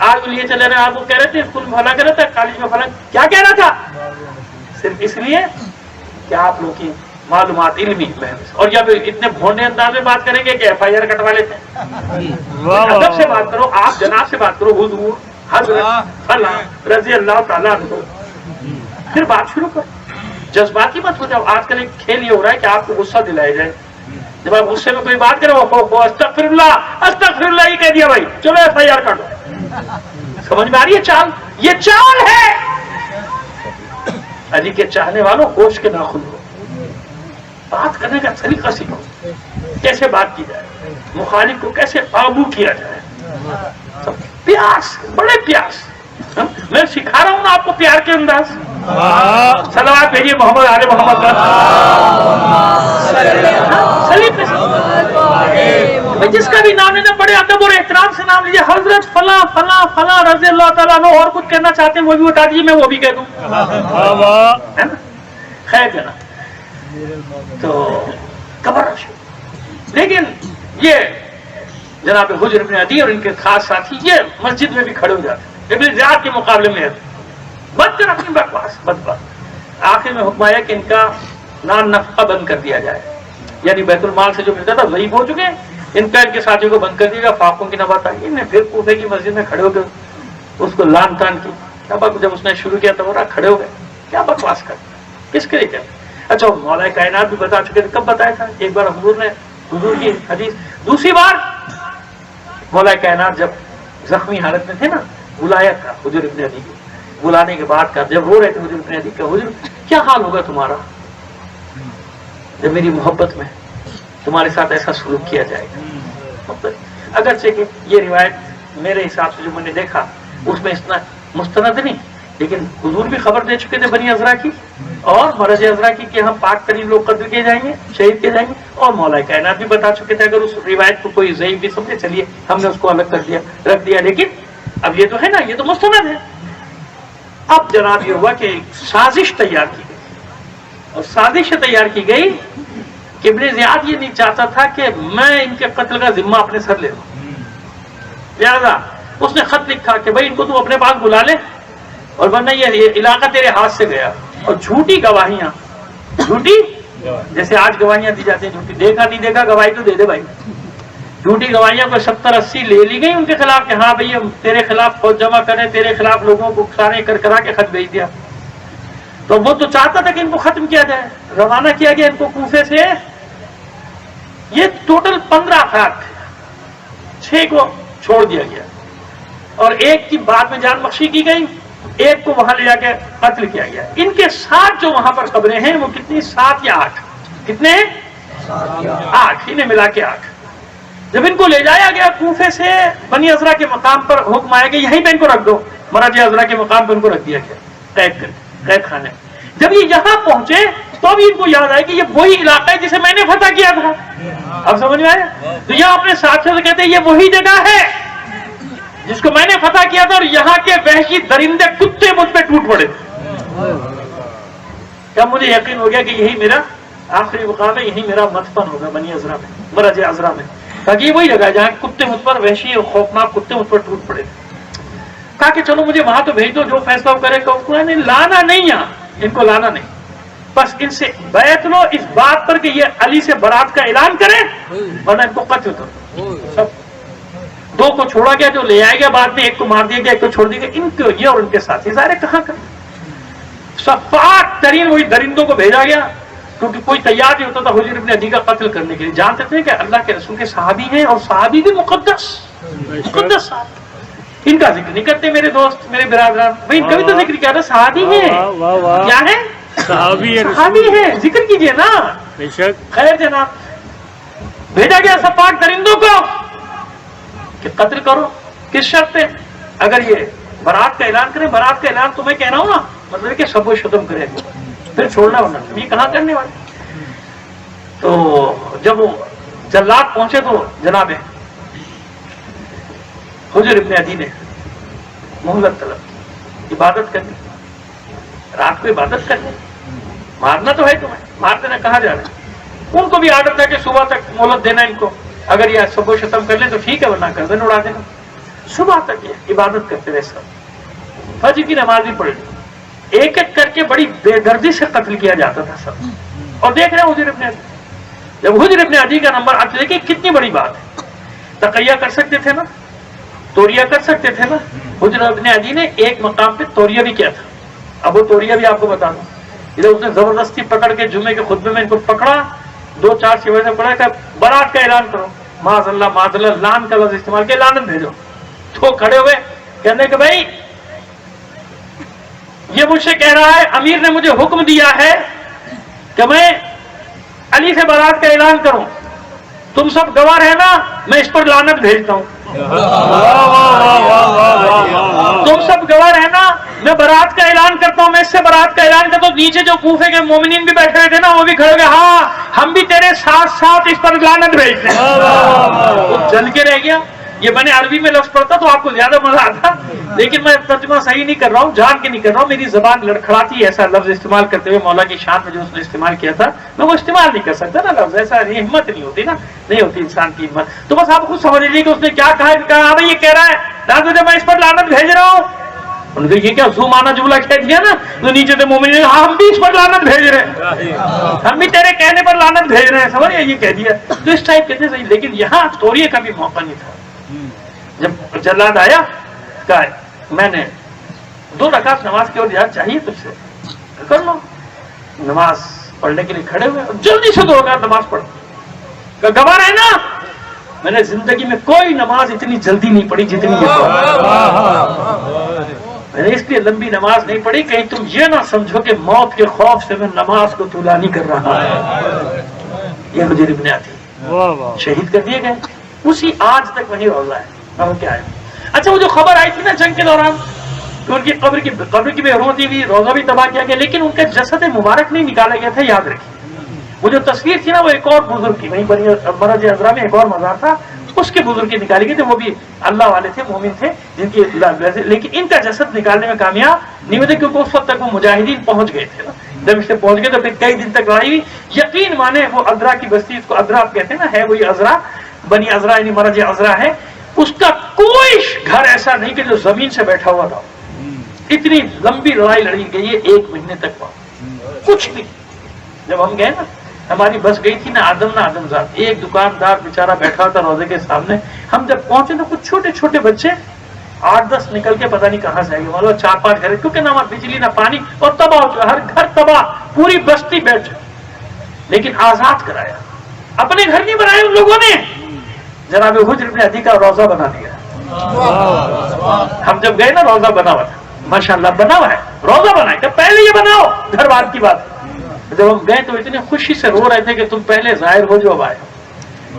آج لیے چلے رہے، آپ وہ کہہ رہے تھے اسکول میں فلاں کہہ رہا تھا، کالج میں فلاں کیا کہہ رہا تھا، صرف اس لیے کہ آپ لوگ کی معلومات علمی بحث، اور جب اتنے بھونڈے انداز میں بات کریں گے کہ FIR کٹوا لیتے ہیں۔ ادب سے بات کرو، آپ جناب سے بات کرو، حضور حضرت فلاں رضی اللہ تعالیٰ عنہ، پھر بات شروع کرو، جذباتی مت ہو جاؤ۔ آج کل ایک کھیل یہ ہو رہا ہے کہ آپ کو غصہ دلایا جائے، جب آپ غصے میں کوئی بات کرو استغفر اللہ ہی کہہ دیا بھائی، چلو FIR کاٹو۔ سمجھ میں آ رہی ہے چال؟ یہ چال ہے علی کے چاہنے والوں، ہوش کے ناخن ہو، بات کرنے کا طریقہ سیکھو، کیسے بات کی جائے، مخالف کو کیسے قابو کیا جائے، پیاس، بڑے پیاس۔ میں سکھا رہا ہوں نا آپ کو پیار کے انداز۔ صلوات بھیجیے محمد آل محمد۔ جس کا بھی نام لینا بڑے ادب اور احترام سے نام لیجیے، حضرت فلاں فلاں فلاں رضی اللہ تعالیٰ عنہ، اور کچھ کہنا چاہتے ہیں وہ بھی بتا دیجیے، میں وہ بھی کہہ دوں، ہے نا؟ خیر جناب، تو قبر لیکن یہ جناب حجر ابن عدی اور ان کے خاص ساتھی یہ مسجد میں بھی کھڑے ہو جاتے ہیں ابن زیاد کے مقابلے میں بد کر اپنی بکواس بد۔ آخر میں حکم آیا کہ ان کا نان نفقہ بند کر دیا جائے، یعنی بیت المال سے جو ملتا تھا ضعیف ہو چکے، ان کا ان کے ساتھیوں کو بند کر دیا گیا۔ فاقوں کی نوبت آئی، انہیں پھر کوفے کی مسجد میں کھڑے ہو گئے، اس کو لان تان کی، کیا بات، جب اس نے شروع کیا تو کھڑے ہو گئے، کیا بکواس کر، کس کے لیے کیا۔ اچھا مولا کائنات بھی بتا چکے تھے، کب بتایا تھا؟ ایک بار حضور کی حدیث، دوسری بار مولا کائنات جب زخمی حالت میں تھے نا، بلایا تھا حجر ابن عدی کو، بلانے کے بعد کہا، جب رو رہے تھے حجر ابن عدی کا، حجر کیا حال ہوگا تمہارا جب میری محبت میں تمہارے ساتھ ایسا سلوک کیا جائے گا۔ اگرچہ کہ یہ روایت میرے حساب سے جو میں نے دیکھا اس میں اتنا مستند نہیں، لیکن حضور بھی خبر دے چکے تھے بنی عذرا کی اور مرض عذرا کی کہ ہم پاک ترین لوگ قتل کیے جائیں گے، شہید کیے جائیں گے، اور مولا کائنات بھی بتا چکے تھے۔ اگر اس روایت کو کوئی ضعیف بھی سمجھے، چلیے ہم نے اس کو الگ کر دیا، رکھ دیا، لیکن اب یہ تو ہے نا، یہ تو مستند ہے۔ اب جناب یہ ہوا کہ ایک سازش تیار کی گئی، اور سازش تیار کی گئی کہ ابن زیاد یہ نہیں چاہتا تھا کہ میں ان کے قتل کا ذمہ اپنے سر لے لوں، لہذا اس نے خط لکھا کہ بھائی ان کو تو اپنے پاس بلا لے، اور ورنہ یہ علاقہ تیرے ہاتھ سے گیا. اور جھوٹی گواہیاں، جھوٹی جیسے آج گواہیاں دی جاتی ہیں جھوٹی، دیکھا نہیں دیکھا گواہی تو دے دے بھائی. جھوٹی گواہیاں کو 70-80 لے لی گئی ان کے خلاف کہ ہاں بھئی ہم تیرے خلاف فوج جمع کریں، تیرے خلاف لوگوں کو سارے کرا کے خط بھیج دیا. تو وہ تو چاہتا تھا کہ ان کو ختم کیا جائے. روانہ کیا گیا ان کو کوفے سے. یہ ٹوٹل 15 افراد تھے، 6 کو چھوڑ دیا گیا اور ایک کی بعد میں جان بخشی کی گئی، ایک کو وہاں لے جا کے قتل کیا گیا. ان کے ساتھ جو وہاں پر قبریں ہیں وہ کتنی، 7 یا 8، کتنے 8، انہیں ملا کے 8. جب ان کو لے جایا گیا کوفے سے بنی عذرا کے مقام پر، حکم آیا کہ یہیں پہ ان کو رکھ دو. مراجع عذرا کے مقام پر ان کو رکھ دیا گیا قید خانے. جب یہ یہاں پہنچے تو اب ان کو یاد آیا کہ یہ وہی علاقہ ہے جسے میں نے فتح کیا تھا. اب سمجھ میں آیا؟ تو یہاں اپنے ساتھیوں سے کہتے ہیں یہ وہی جگہ ہے جس کو میں نے فتح کیا تھا، اور یہاں کے وحشی درندے کتے مجھ پہ ٹوٹ پڑے. کیا مجھے یقین ہو گیا کہ یہی میرا آخری مقام ہے، یہی میرا مدفن ہوگا بنی عذرا میں، مراجع عذرا میں. تاکہ یہ وہی جگہ ہے جہاں کتے مجھ پر، وحشی اور خوفناک کتے مجھ پر ٹوٹ پڑے. کہا کہ چلو مجھے وہاں تو بھیج دو، جو فیصلہ کرے گا. نہیں، لانا نہیں، یہاں ان کو لانا نہیں، بس ان سے بیعت لو اس بات پر کہ یہ علی سے برات کا اعلان کریں ورنہ ان کو قتل کرو. سب 2 کو چھوڑا گیا، جو لے آئے گیا بعد میں، ایک کو مار دیا گیا، ایک کو چھوڑ دیا گیا. ان کو یہ اور ان کے ساتھی ظاہر کہاں کر صفات ترین وہی درندوں کو بھیجا گیا، کیونکہ کوئی تیار نہیں ہوتا تھا حجر ابن عدی کا قتل کرنے کے لیے. جانتے تھے کہ اللہ کے رسول کے صحابی ہیں، اور صحابی بھی مقدس صحابی. ان کا ذکر نہیں کرتے میرے دوست، میرے برادران. بھائی ان کا بھی تو ذکر کیا تھا، صحابی ہیں. کیا ہے؟ صحابی ہے، ذکر کیجئے نا. خیر جناب، بھیجا گیا صفات درندوں کو کہ قتل کرو. کس شرط پہ؟ اگر یہ برات کا اعلان کریں. برات کا اعلان تو میں کہہ رہا ہوں نا، مطلب کہ سب کو ختم کرے پھر چھوڑنا ہونا. یہ کہاں کرنے والے. تو جب وہ جلات پہنچے تو جناب حجر ابن عدی نے مہلت طلب کی، عبادت کرنی، رات کو عبادت کرنی. مارنا تو ہے تمہیں، مار دینا کہاں جا رہے ہیں. ان کو بھی آرڈر تھا کہ صبح تک مہلت دینا ان کو، اگر یہ سب کو ختم کر لیں تو ٹھیک ہے ورنہ گردن اڑا دینا. صبح تک یہ عبادت کرتے رہے سب. فجر کی نماز بھی پڑھ لی. ایک ایک کر کے بڑی بے دردی سے قتل کیا جاتا تھا سب. اور دیکھ رہے ہیں حجر ابن عدی، جب حجر ابن عدی کا نمبر آتا، دیکھیں کتنی بڑی بات ہے. تقیہ کر سکتے تھے نا، توریہ کر سکتے تھے نا. حجر ابن عدی نے ایک مقام پہ توریہ بھی کیا تھا. اب وہ توریہ بھی آپ کو بتا دوں. ادھر اس نے زبردستی پکڑ کے جمعے کے خطبے میں ان کو پکڑا، 2-4 سیوے سے پڑھا کہ برات کا اعلان کرو. معاذ اللہ معاذ اللہ، لان کا لفظ استعمال کیا، لعنت بھیجو. تو کھڑے ہوئے کہنے کہ بھائی یہ مجھ سے کہہ رہا ہے، امیر نے مجھے حکم دیا ہے کہ میں علی سے برات کا اعلان کروں. تم سب گواہ رہنا، میں اس پر لعنت بھیجتا ہوں. تم سب گواہ رہنا، میں برات کا اعلان کرتا ہوں، میں اس سے برات کا اعلان کرتا ہوں. نیچے جو کوفے کے مومنین بھی بیٹھے ہوئے تھے نا، وہ بھی کھڑے ہوئے، ہاں ہم بھی تیرے ساتھ ساتھ اس پر لعنت بھیجتے ہیں. وہ جل کے رہ گیا. یہ میں نے عربی میں لفظ پڑھتا تو آپ کو زیادہ مزہ آتا، لیکن میں ترجمہ صحیح نہیں کر رہا ہوں، جان کے نہیں کر رہا ہوں. میری زبان لڑکھڑاتی ہے ایسا لفظ استعمال کرتے ہوئے. مولا کی شان میں جو اس نے استعمال کیا تھا میں وہ استعمال نہیں کر سکتا نا لفظ. ایسا ہمت نہیں ہوتی نا، نہیں ہوتی انسان کی ہمت. تو بس آپ خود سمجھ لیجیے کہ اس نے کیا کہا. ہاں بھائی یہ کہہ رہا ہے دادو جب میں اس پر لعنت بھیج رہا ہوں. انہوں نے یہ کیا زو مانا جملہ کہہ دیا نا. تو نیچے سے مومن، ہاں ہم بھی اس پر لعنت بھیج رہے ہیں، ہم بھی تیرے کہنے پر لعنت بھیج رہے ہیں. سمجھ یہ کہہ دیا. تو اس ٹائپ کہتے صحیح. لیکن یہاں توریے کا بھی موقع نہیں تھا. جب جلاد آیا کہا میں نے 2 رکعت نماز کی اور یاد چاہیے تجھ سے، کر لو. نماز پڑھنے کے لیے کھڑے ہوئے، جلدی سے 2 رکعت نماز پڑھ. گواہ ہے نا، میں نے زندگی میں کوئی نماز اتنی جلدی نہیں پڑھی جتنی یہ پڑھی. میں نے اس لیے لمبی نماز نہیں پڑھی کہیں تم یہ نہ سمجھو کہ موت کے خوف سے میں نماز کو طولانی کر رہا ہے. یہ حجر ابن عدی شہید کر دیے گئے. اسی آج تک وہی روزہ ہے. اب کیا ہے؟ اچھا وہ جو خبر آئی تھی نا جنگ کے دوران کہ ان کی قبر کی بے حرمتی بھی، روزہ بھی تباہ کیا گیا، لیکن ان کا جسد مبارک نہیں نکالا گیا تھا. یاد رکھیے وہ جو تصویر تھی نا، وہ ایک اور بزرگ کی، وہیں بنی مرج عذرا میں ایک اور مزار تھا، اس کے بزرگ نکالی گئی تھے، وہ بھی اللہ والے تھے، مومن تھے، جن کی لیکن ان کا جسد نکالنے میں کامیاب نہیں ہوتے، کیونکہ اس وقت تک وہ مجاہدین پہنچ گئے تھے نا۔ جب اس سے پہنچ گئے تو پھر کئی دن تک لڑائی ہوئی۔ یقین مانے وہ ازرا کی بستی، اس کو ازرا آپ کہتے ہیں نا، ہے وہی ازرا، بنی ازرا یعنی مرج ازرا ہے، اس کا کوئی گھر ایسا نہیں کہ جو زمین سے بیٹھا ہوا تھا۔ اتنی لمبی لڑائی لڑی گئی ہے، 1 مہینے تک کچھ نہیں۔ جب ہم گئے نا، ہماری بس گئی تھی نہ آدم زاد، ایک دکاندار بیچارہ بیٹھا تھا روزے کے سامنے۔ ہم جب پہنچے تو کچھ چھوٹے چھوٹے بچے 8-10 نکل کے پتہ نہیں کہاں سے آئے، مطلب 4-5 گھر، کیونکہ نہ بجلی نہ پانی، اور تباہ ہو چکا، ہر گھر تباہ، پوری بستی بیٹھ جائے، لیکن آزاد کرایا۔ اپنے گھر نہیں بنائے ان لوگوں نے، جناب حجر بن عدی کا روزہ بنا دیا۔ ہم جب گئے نا روزہ بنا ہوا تھا، ماشاءاللہ بنا ہوا ہے، روزہ بنائے کہ پہلے یہ بناؤ، گھر بار کی بات۔ جب ہم گئے تو اتنی خوشی سے رو رہے تھے کہ تم پہلے ظاہر ہو جو اب آئے ہو،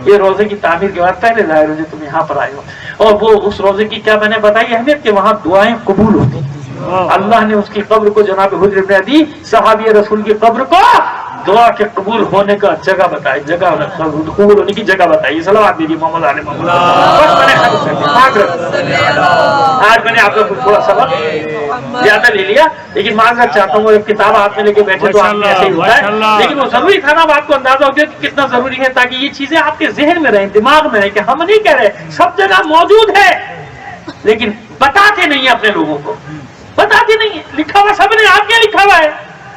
یہ روزے کی تعمیر کے بعد پہلے ظاہر ہو جو تم یہاں پر آئے ہو۔ اور وہ اس روزے کی کیا میں نے بتائی اہمیت کہ وہاں دعائیں قبول ہوتی، اللہ نے اس کی قبر کو، جناب حجر بن عدی صحابی رسول کی قبر کو دعا کے قبول ہونے کا جگہ بتائی، جگہ قبول ہونے کی جگہ بتائی۔ صلوات دیجیے محمد علی محمد۔ بس میں نے آج میں نے آپ کو تھوڑا سبق زیادہ لے لیا، لیکن معذرت چاہتا ہوں، جب کتاب ہاتھ میں لے کے بیٹھے تو آدمی ایسے ہی ہوتا ہے، لیکن وہ ضروری تھا نا، اب آپ کو اندازہ ہو گیا کہ کتنا ضروری ہے، تاکہ یہ چیزیں آپ کے ذہن میں رہیں، دماغ میں رہیں، کہ ہم نہیں کہہ رہے، سب جگہ موجود ہے، لیکن بتاتے نہیں ہیں اپنے لوگوں کو، بتاتے نہیں ہیں۔ لکھا ہوا سب نے، آپ کیا لکھا ہوا ہے،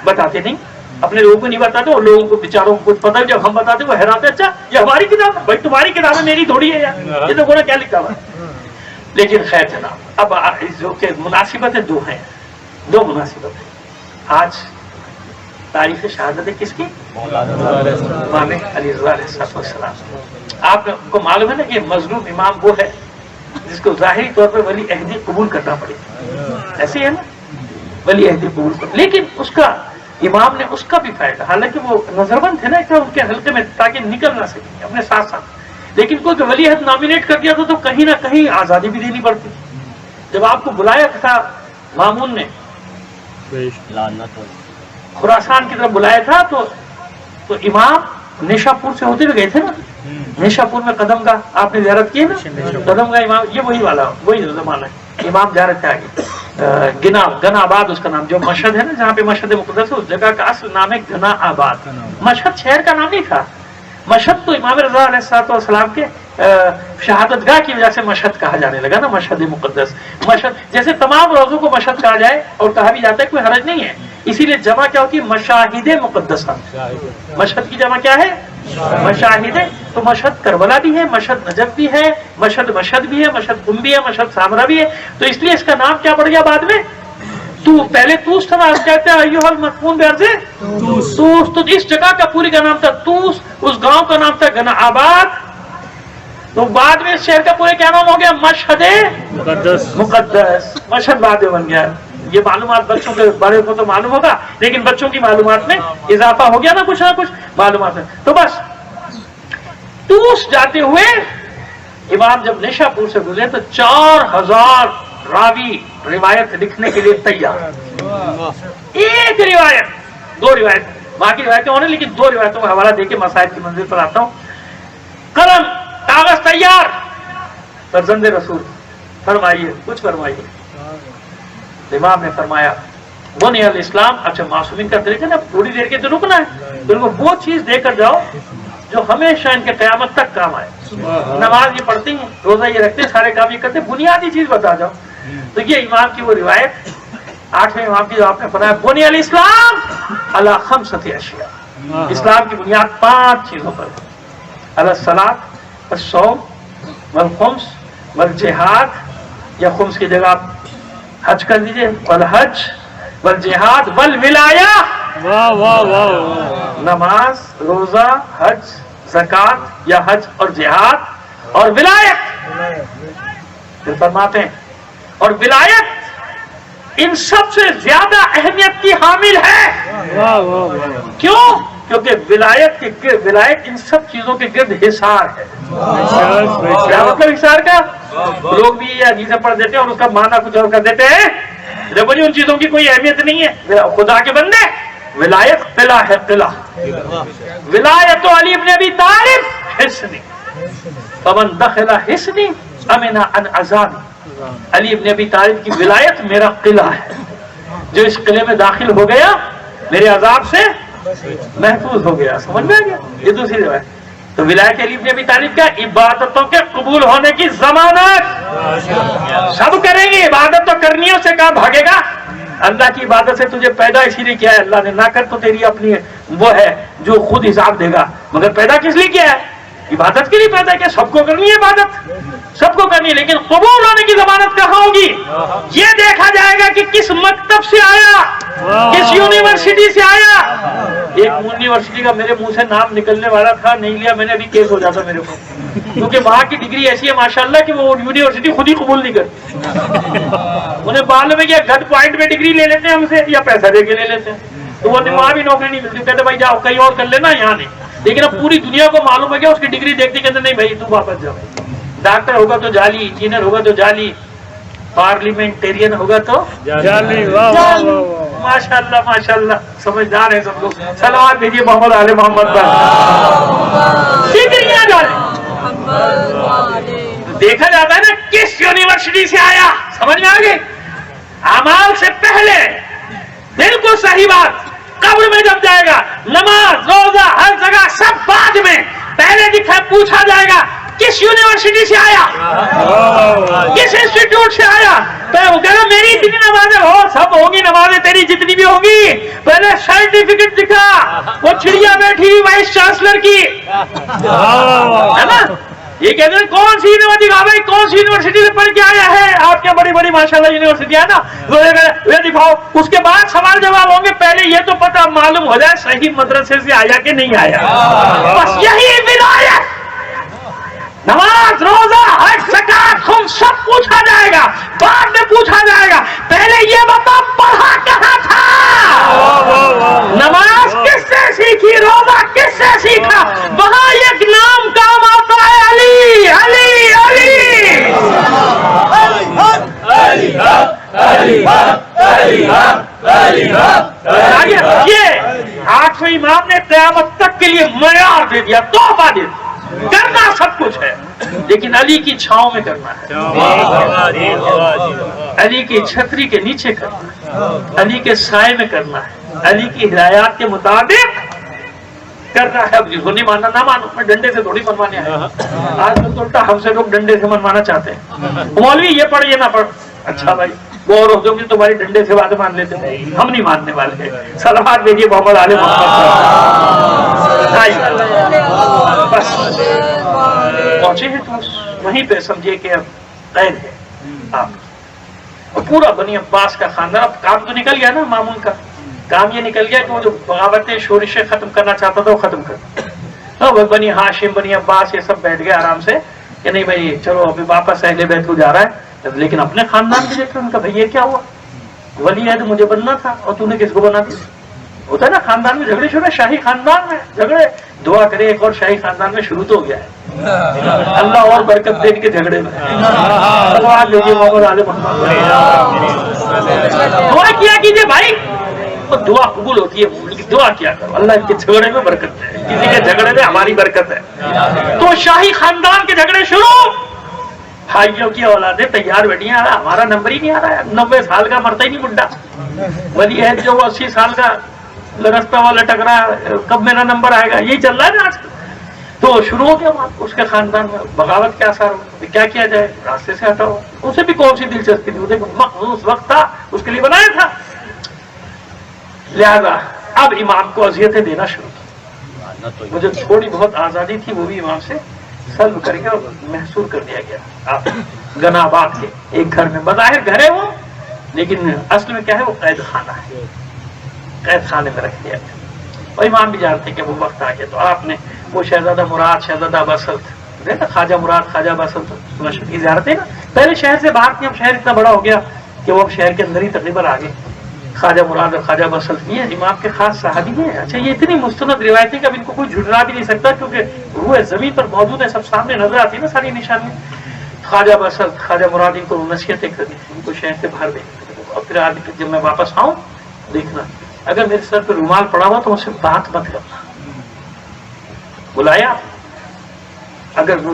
بتاتے نہیں، اپنے لوگوں کو نہیں بتاتے، اور لوگوں کو بیچاروں کو کچھ پتہ ہے، جب ہم بتاتے وہ حیران، اچھا یہ ہماری کتاب ہے؟ بھائی تمہاری کتاب ہے، میری تھوڑی ہے یار، یہ لوگوں نے کیا لکھا ہوا ہے۔ لیکن خیر جناب، اب جو کہ مناسبتیں دو مناسبتیں۔ آج تاریخ شہادت ہے کس کی؟ امام علی رضا علیہ السلام۔ آپ کو معلوم ہے نا کہ مظلوم امام وہ ہے جس کو ظاہری طور پر ولی عہدی قبول کرنا پڑے، ایسے ہے نا، ولی عہدی قبول کر، لیکن اس کا امام نے اس کا بھی فائدہ، حالانکہ وہ نظربند تھے نا ان کے حلقے میں تاکہ نکل نہ سکے اپنے ساتھ ساتھ، لیکن کوئی ولی عہد نامینیٹ کر دیا تو کہیں نہ کہیں آزادی بھی دینی پڑتی۔ جب آپ کو بلایا تھا مامون نے، خراسان کی طرف بلایا تھا، تو امام نیشا پور سے ہوتے ہوئے گئے تھے نا، نیشا پور میں قدم گاہ آپ نے زیارت کی نا، قدم گاہ امام، یہ وہی والا، وہی زمانہ ہے، امام جا رہے تھے آگے، گنا آباد اس کا نام، جو مشہد ہے نا جہاں پہ مشہد مقدس ہے، اس جگہ کا اصل نام ہے گنا آباد۔ مشہد شہر کا نام نہیں تھا، مشہد تو امام رضا علیہ السلام کے شہادت گاہ کی وجہ سے مشہد کہا جانے لگا نا، مشہد مقدس۔ مشہد جیسے تمام روزوں کو مشہد کہا جائے اور کہا بھی جاتا ہے، کوئی حرج نہیں ہے، اسی لیے جمع کیا ہوتی ہے؟ مشاہد مقدسہ۔ مشہد کی جمع کیا ہے؟ مشاہد۔ تو مشہد کربلا بھی ہے، مشہد نجف بھی ہے، مشہد بھی ہے، مشہد قم بھی ہے، مشہد سامرا بھی ہے، تو اس لیے اس کا نام کیا پڑ گیا بعد میں؟ پہلے توس تھا نا، کہتے ہیں ایھا المدفون بارض توس، تو اس جگہ کا پوری کا نام تھا توس، اس گاؤں کا نام تھا گنا آباد، تو بعد میں اس شہر کا پورے کیا نام ہو گیا؟ مشہد مقدس۔ مشہد بعد میں بن گیا۔ یہ معلومات بچوں کے بڑے کو تو معلوم ہوگا، لیکن بچوں کی معلومات میں اضافہ ہو گیا نا کچھ نہ کچھ معلومات میں۔ تو بس توس جاتے ہوئے امام جب نیشا پور سے گزرے تو 4000 راوی روایت لکھنے کے لیے تیار، ایک روایت، 2 روایت، باقی روایتیں ہونے، لیکن 2 روایتوں کا حوالہ دے کے مسائل کی منزل پر آتا ہوں۔ قلم کاغذ تیار، فرزند رسول فرمائیے، کچھ فرمائیے۔ امام نے فرمایا بنی الاسلام، اچھا معصومین کا طریقہ نا تھوڑی دیر کے تو رکنا ہے، تو ان کو وہ چیز دے کر جاؤ جو ہمیشہ ان کے قیامت تک کام آئے۔ نماز یہ پڑھتی ہیں، روزہ یہ رکھتے ہیں، سارے کام یہ کرتے ہیں، بنیادی چیز بتا جاؤ۔ تو یہ امام کی وہ روایت 8ویں امام کی جو آپ نے فرمایا بنی الاسلام علی 5 اشیاء، اسلام کی بنیاد 5 چیزوں پر ہے، علی الصلاۃ والصوم والخمس والجہاد، یا خمس کی جگہ آپ حج کر دیجئے، والحج والجہاد والولایہ، واہ واہ واہ، نماز، روزہ، حج، زکوٰۃ یا حج اور جہاد اور ولایت۔ پھر فرماتے ہیں اور ولایت ان سب سے زیادہ اہمیت کی حامل ہے۔ واہ واہ واہ، کیوں؟ کیونکہ ولایت ان سب چیزوں کے گرد حصار ہے۔ کیا مطلب حصار کا؟ لوگ بھی یہ حدیثیں پڑھ دیتے ہیں اور اس کا معنی کچھ اور کر دیتے ہیں، دیکھو جی ان چیزوں کی کوئی اہمیت نہیں ہے۔ خدا کے بندے، ولایت قلعہ ہے، قلعہ۔ ولایت علی ابن ابی طالب حصن، فمن دخل حصنی امن عن عذاب. علی ابن ابی طالب کی ولایت میرا قلعہ ہے، جو اس قلعے میں داخل ہو گیا میرے عذاب سے محفوظ ہو گیا. سمجھ میں آ گیا؟ یہ دوسری روایت. تو ولایت علی ابن ابی طالب کا عبادتوں کے قبول ہونے کی ضمانت. سب کریں گے عبادت، تو کرنی ہے، اسے کہاں بھاگے گا؟ اللہ کی عبادت سے تجھے پیدا اسی لیے کیا ہے اللہ نے، نہ کر تو تیری اپنی وہ ہے جو خود حساب دے گا. مگر پیدا کس لیے کیا ہے؟ عبادت کے لیے پیدا کیا. سب کو کرنی ہے عبادت، سب کو کرنی ہے، لیکن قبول ہونے کی ضمانت کہاں ہوگی؟ یہ دیکھا جائے گا کہ کس مکتب سے آیا، کس یونیورسٹی سے آیا. ایک یونیورسٹی کا میرے منہ سے نام نکلنے والا تھا، نہیں لیا میں نے، ابھی کیس ہو جاتا میرے کو، کیونکہ وہاں کی ڈگری ایسی ہے ماشاءاللہ کہ وہ یونیورسٹی خود ہی قبول نہیں کرتی. انہیں معلوم ہے کہ گھٹ پوائنٹ میں ڈگری لے لیتے ہیں ہم سے، یا پیسہ دے کے لے لیتے ہیں، تو وہ وہاں بھی نوکری نہیں ملتی. کہتے بھائی جاؤ کہیں اور کر لینا، یہاں نہیں. لیکن اب پوری دنیا کو معلوم ہے کہ اس کی ڈگری دیکھتے کہتے نہیں بھائی تو واپس جاؤ. ڈاکٹر ہوگا تو جعلی، انجینئر ہوگا تو جعلی، پارلیمنٹیرین ہوگا تو جعلی. واہ واہ واہ. ماشاءاللہ ماشاءاللہ، سمجھدار ہیں سب لوگ. صلوات بھیجیے محمد آل محمد پر. ڈگریاں جعلی. دیکھا جاتا ہے نا کس یونیورسٹی سے آیا. سمجھ میں آ گئی؟ اعمال سے پہلے بالکل صحیح بات. قبر میں جب جائے گا نماز روزہ ہر جگہ سب بعد میں، پہلے پوچھا جائے گا کس یونیورسٹی سے آیا، کس انسٹیٹیوٹ سے آیا. وہ کہہ رہا میری اتنی نمازیں ہو، سب ہوگی نمازیں تیری جتنی بھی ہوگی. پہلے سرٹیفکیٹ دکھا. وہ چڑیا بیٹھی وائس چانسلر کی ہے نا، یہ کہتے ہیں کون سی یونیورسٹی کا بھائی، کون سی یونیورسٹی سے پڑھ کے آیا ہے. آپ کے بڑی بڑی ماشاءاللہ یونیورسٹی ہے نا، وہ دکھاؤ. اس کے بعد سوال جواب ہوں گے. پہلے یہ تو پتہ معلوم ہو جائے صحیح مدرسے سے آیا کہ نہیں آیا. بس یہی ولایت. نماز روزہ حج زکات خم سب پوچھا جائے گا، بعد میں پوچھا جائے گا. پہلے یہ بتا پڑھا کہاں تھا، نماز کس سے سیکھی، روزہ کس سے سیکھا. وہاں ایک نام کام آتا ہے، علی علی علی. یہ 800 امام نے قیامت تک کے لیے معیار دے دیا، تحفہ دے دیا. کرنا سب کچھ ہے، لیکن علی کی چھاؤں میں کرنا ہے، علی کی چھتری کے نیچے کرنا ہے، علی کے سائے میں کرنا ہے، علی کی ہدایات کے مطابق کرنا ہے. اب جس کو نہیں ماننا نہ مانو، میں ڈنڈے سے تھوڑی منوانے آیا. آج کل تو الٹا ہم سے لوگ ڈنڈے سے منوانا چاہتے ہیں. مولوی یہ پڑھ یہ نہ پڑھ. اچھا بھائی وہ اور ہو گی تمہاری ڈنڈے سے باتیں مان لیتے ہیں، ہم نہیں ماننے والے. صلوات بھیجیے محمد آل محمد. بس پہنچے ہیں تو وہیں پہ سمجھے کہ اب قید ہے آپ. اور پورا بنی عباس کا خاندان. اب کام تو نکل گیا نا، مامون کا کام یہ نکل گیا کہ وہ جو بغاوتیں شورشیں ختم کرنا چاہتا تھا وہ ختم کر. بنی ہاشم بنی عباس یہ سب بیٹھ گئے آرام سے کہ نہیں بھائی چلو ابھی واپس اہل بیت کو جا رہا ہے. لیکن اپنے خاندان کے دیکھ ان کا بھائی یہ کیا ہوا، ولی عہد مجھے بننا تھا اور تو نے کس کو بنا دیا. ہوتا ہے نا خاندان میں جھگڑے شروع، شاہی خاندان میں جھگڑے. دعا کرے ایک اور شاہی خاندان میں شروع تو ہو گیا ہے، اللہ اور برکت دے کے جھگڑے میں. دعا کیا کیجیے بھائی، دعا قبول ہوتی ہے. دعا کیا کرو اللہ کے جھگڑے میں برکت ہے، کسی کے جھگڑے میں ہماری برکت ہے. تو شاہی خاندان کے جھگڑے شروع. بھائیوں کی اولادیں تیار بیٹھی ہیں، ہمارا نمبر ہی نہیں آ رہا ہے. 90 سال کا مرتا ہی نہیں بڈھا. ولی ہے جو 80 سال کا لرستا والا لٹک رہا ہے، کب میرا نمبر آئے گا. یہی چل رہا ہے نا آج کل. تو شروع ہو گیا اس کے خاندان میں بغاوت کے آثار. کیا کیا جائے، راستے سے ہٹاؤ. اسے بھی کون سی دلچسپی تھی، اس وقت تھا اس کے لیے بنایا تھا. لہذا اب امام کو اذیتیں دینا شروع کی. مجھے تھوڑی بہت آزادی تھی وہ بھی امام سے سلب کر کے اور محصور کر دیا گیا. آپ گنا آباد کے ایک گھر میں، بظاہر گھر ہے وہ لیکن اصل میں کیا ہے وہ قید خانہ ہے. قید خانے میں رکھ دیا گیا. اور امام بھی جانتے کہ وہ وقت آ گیا. تو آپ نے وہ شہزادہ مراد شہزادہ بسلط نا، خواجہ مراد خواجہ بسلط مشہور کی زیارت ہے نا. پہلے شہر سے باہر تھی، اب شہر اتنا بڑا ہو گیا کہ وہ اب شہر کے اندر ہی تقریباً آ گئے. خواجہ مراد اور خواجہ بسلط یہ امام کے خاص صحابی ہیں. اچھا یہ اتنی مستند روایتیں کہ اب ان کو کوئی جھٹلا بھی نہیں سکتا کیونکہ روح زمین پر موجود ہے، سب سامنے نظر آتی ہے نا ساری نشانیاں. خواجہ بسلط خواجہ مراد ان کو نصیحتیں کرنی، ان کو شہر سے باہر دیکھنا. اور پھر آج جب میں واپس آؤں دیکھنا اگر میرے سر پہ رومال پڑا ہوا تو مجھ سے بات مت کرنا. بلایا اگر وہ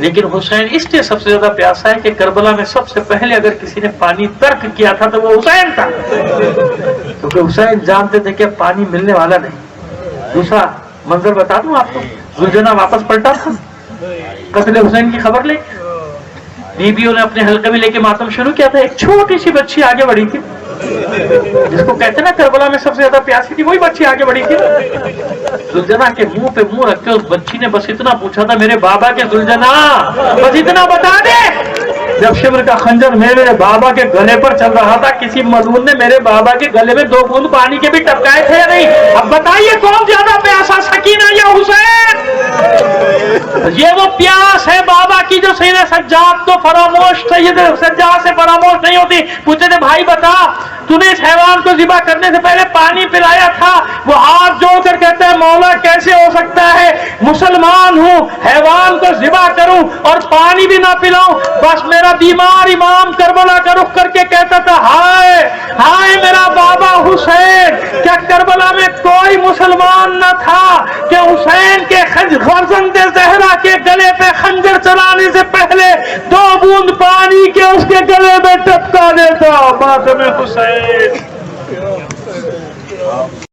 لیکن حسین اس لیے سب سے زیادہ پیاسا ہے کہ کربلا میں سب سے پہلے اگر کسی نے پانی ترک کیا تھا تو وہ حسین تھا، کیونکہ حسین جانتے تھے کہ پانی ملنے والا نہیں۔ دوسرا منظر بتا دوں آپ کو، ذوالجناح واپس پلٹا تھا قتل حسین کی خبر لے، بیویوں نے اپنے حلقے میں لے کے ماتم شروع کیا تھا، ایک چھوٹی سی بچی آگے بڑھی تھی، جس کو کہتے ہیں نا کربلا میں سب سے زیادہ پیاسی تھی، وہی بچی آگے بڑھی تھی۔ ذوالجناح کے منہ پہ منہ رکھ کے اس بچی نے بس اتنا پوچھا تھا، میرے بابا کے ذوالجناح بس اتنا بتا دے۔ جب شبر کا خنجر میرے بابا کے گلے پر چل رہا تھا، کسی ملعون نے میرے بابا کے گلے میں 2 بوند پانی کے بھی ٹپکائے تھے یا نہیں؟ اب بتائیے کون زیادہ پیاسا، سکینہ یا حسین؟ یہ وہ پیاس ہے بابا کی جو سیدھ سجاد کو فراموش، سید سجاد سے فراموش نہیں ہوتی۔ پوچھے تھے بھائی بتا، تو نے اس حیوان کو ذبح کرنے سے پہلے پانی پلایا تھا؟ وہ ہاتھ جوڑ کر کہتے ہیں مولا کیسے ہو سکتا ہے، مسلمان ہوں، حیوان کو ذبح کروں اور پانی بھی نہ پلاؤں؟ بس میرا بیمار امام کربلا کا رخ کر کے کہتا تھا، ہائے ہائے میرا بابا حسین، کیا کربلا میں کوئی مسلمان نہ تھا کہ حسین کے فرزند زہرا کے گلے پہ خنجر چلانے سے پہلے 2 بوند پانی کے اس کے گلے میں ٹپکا دیتا؟ ماتم حسین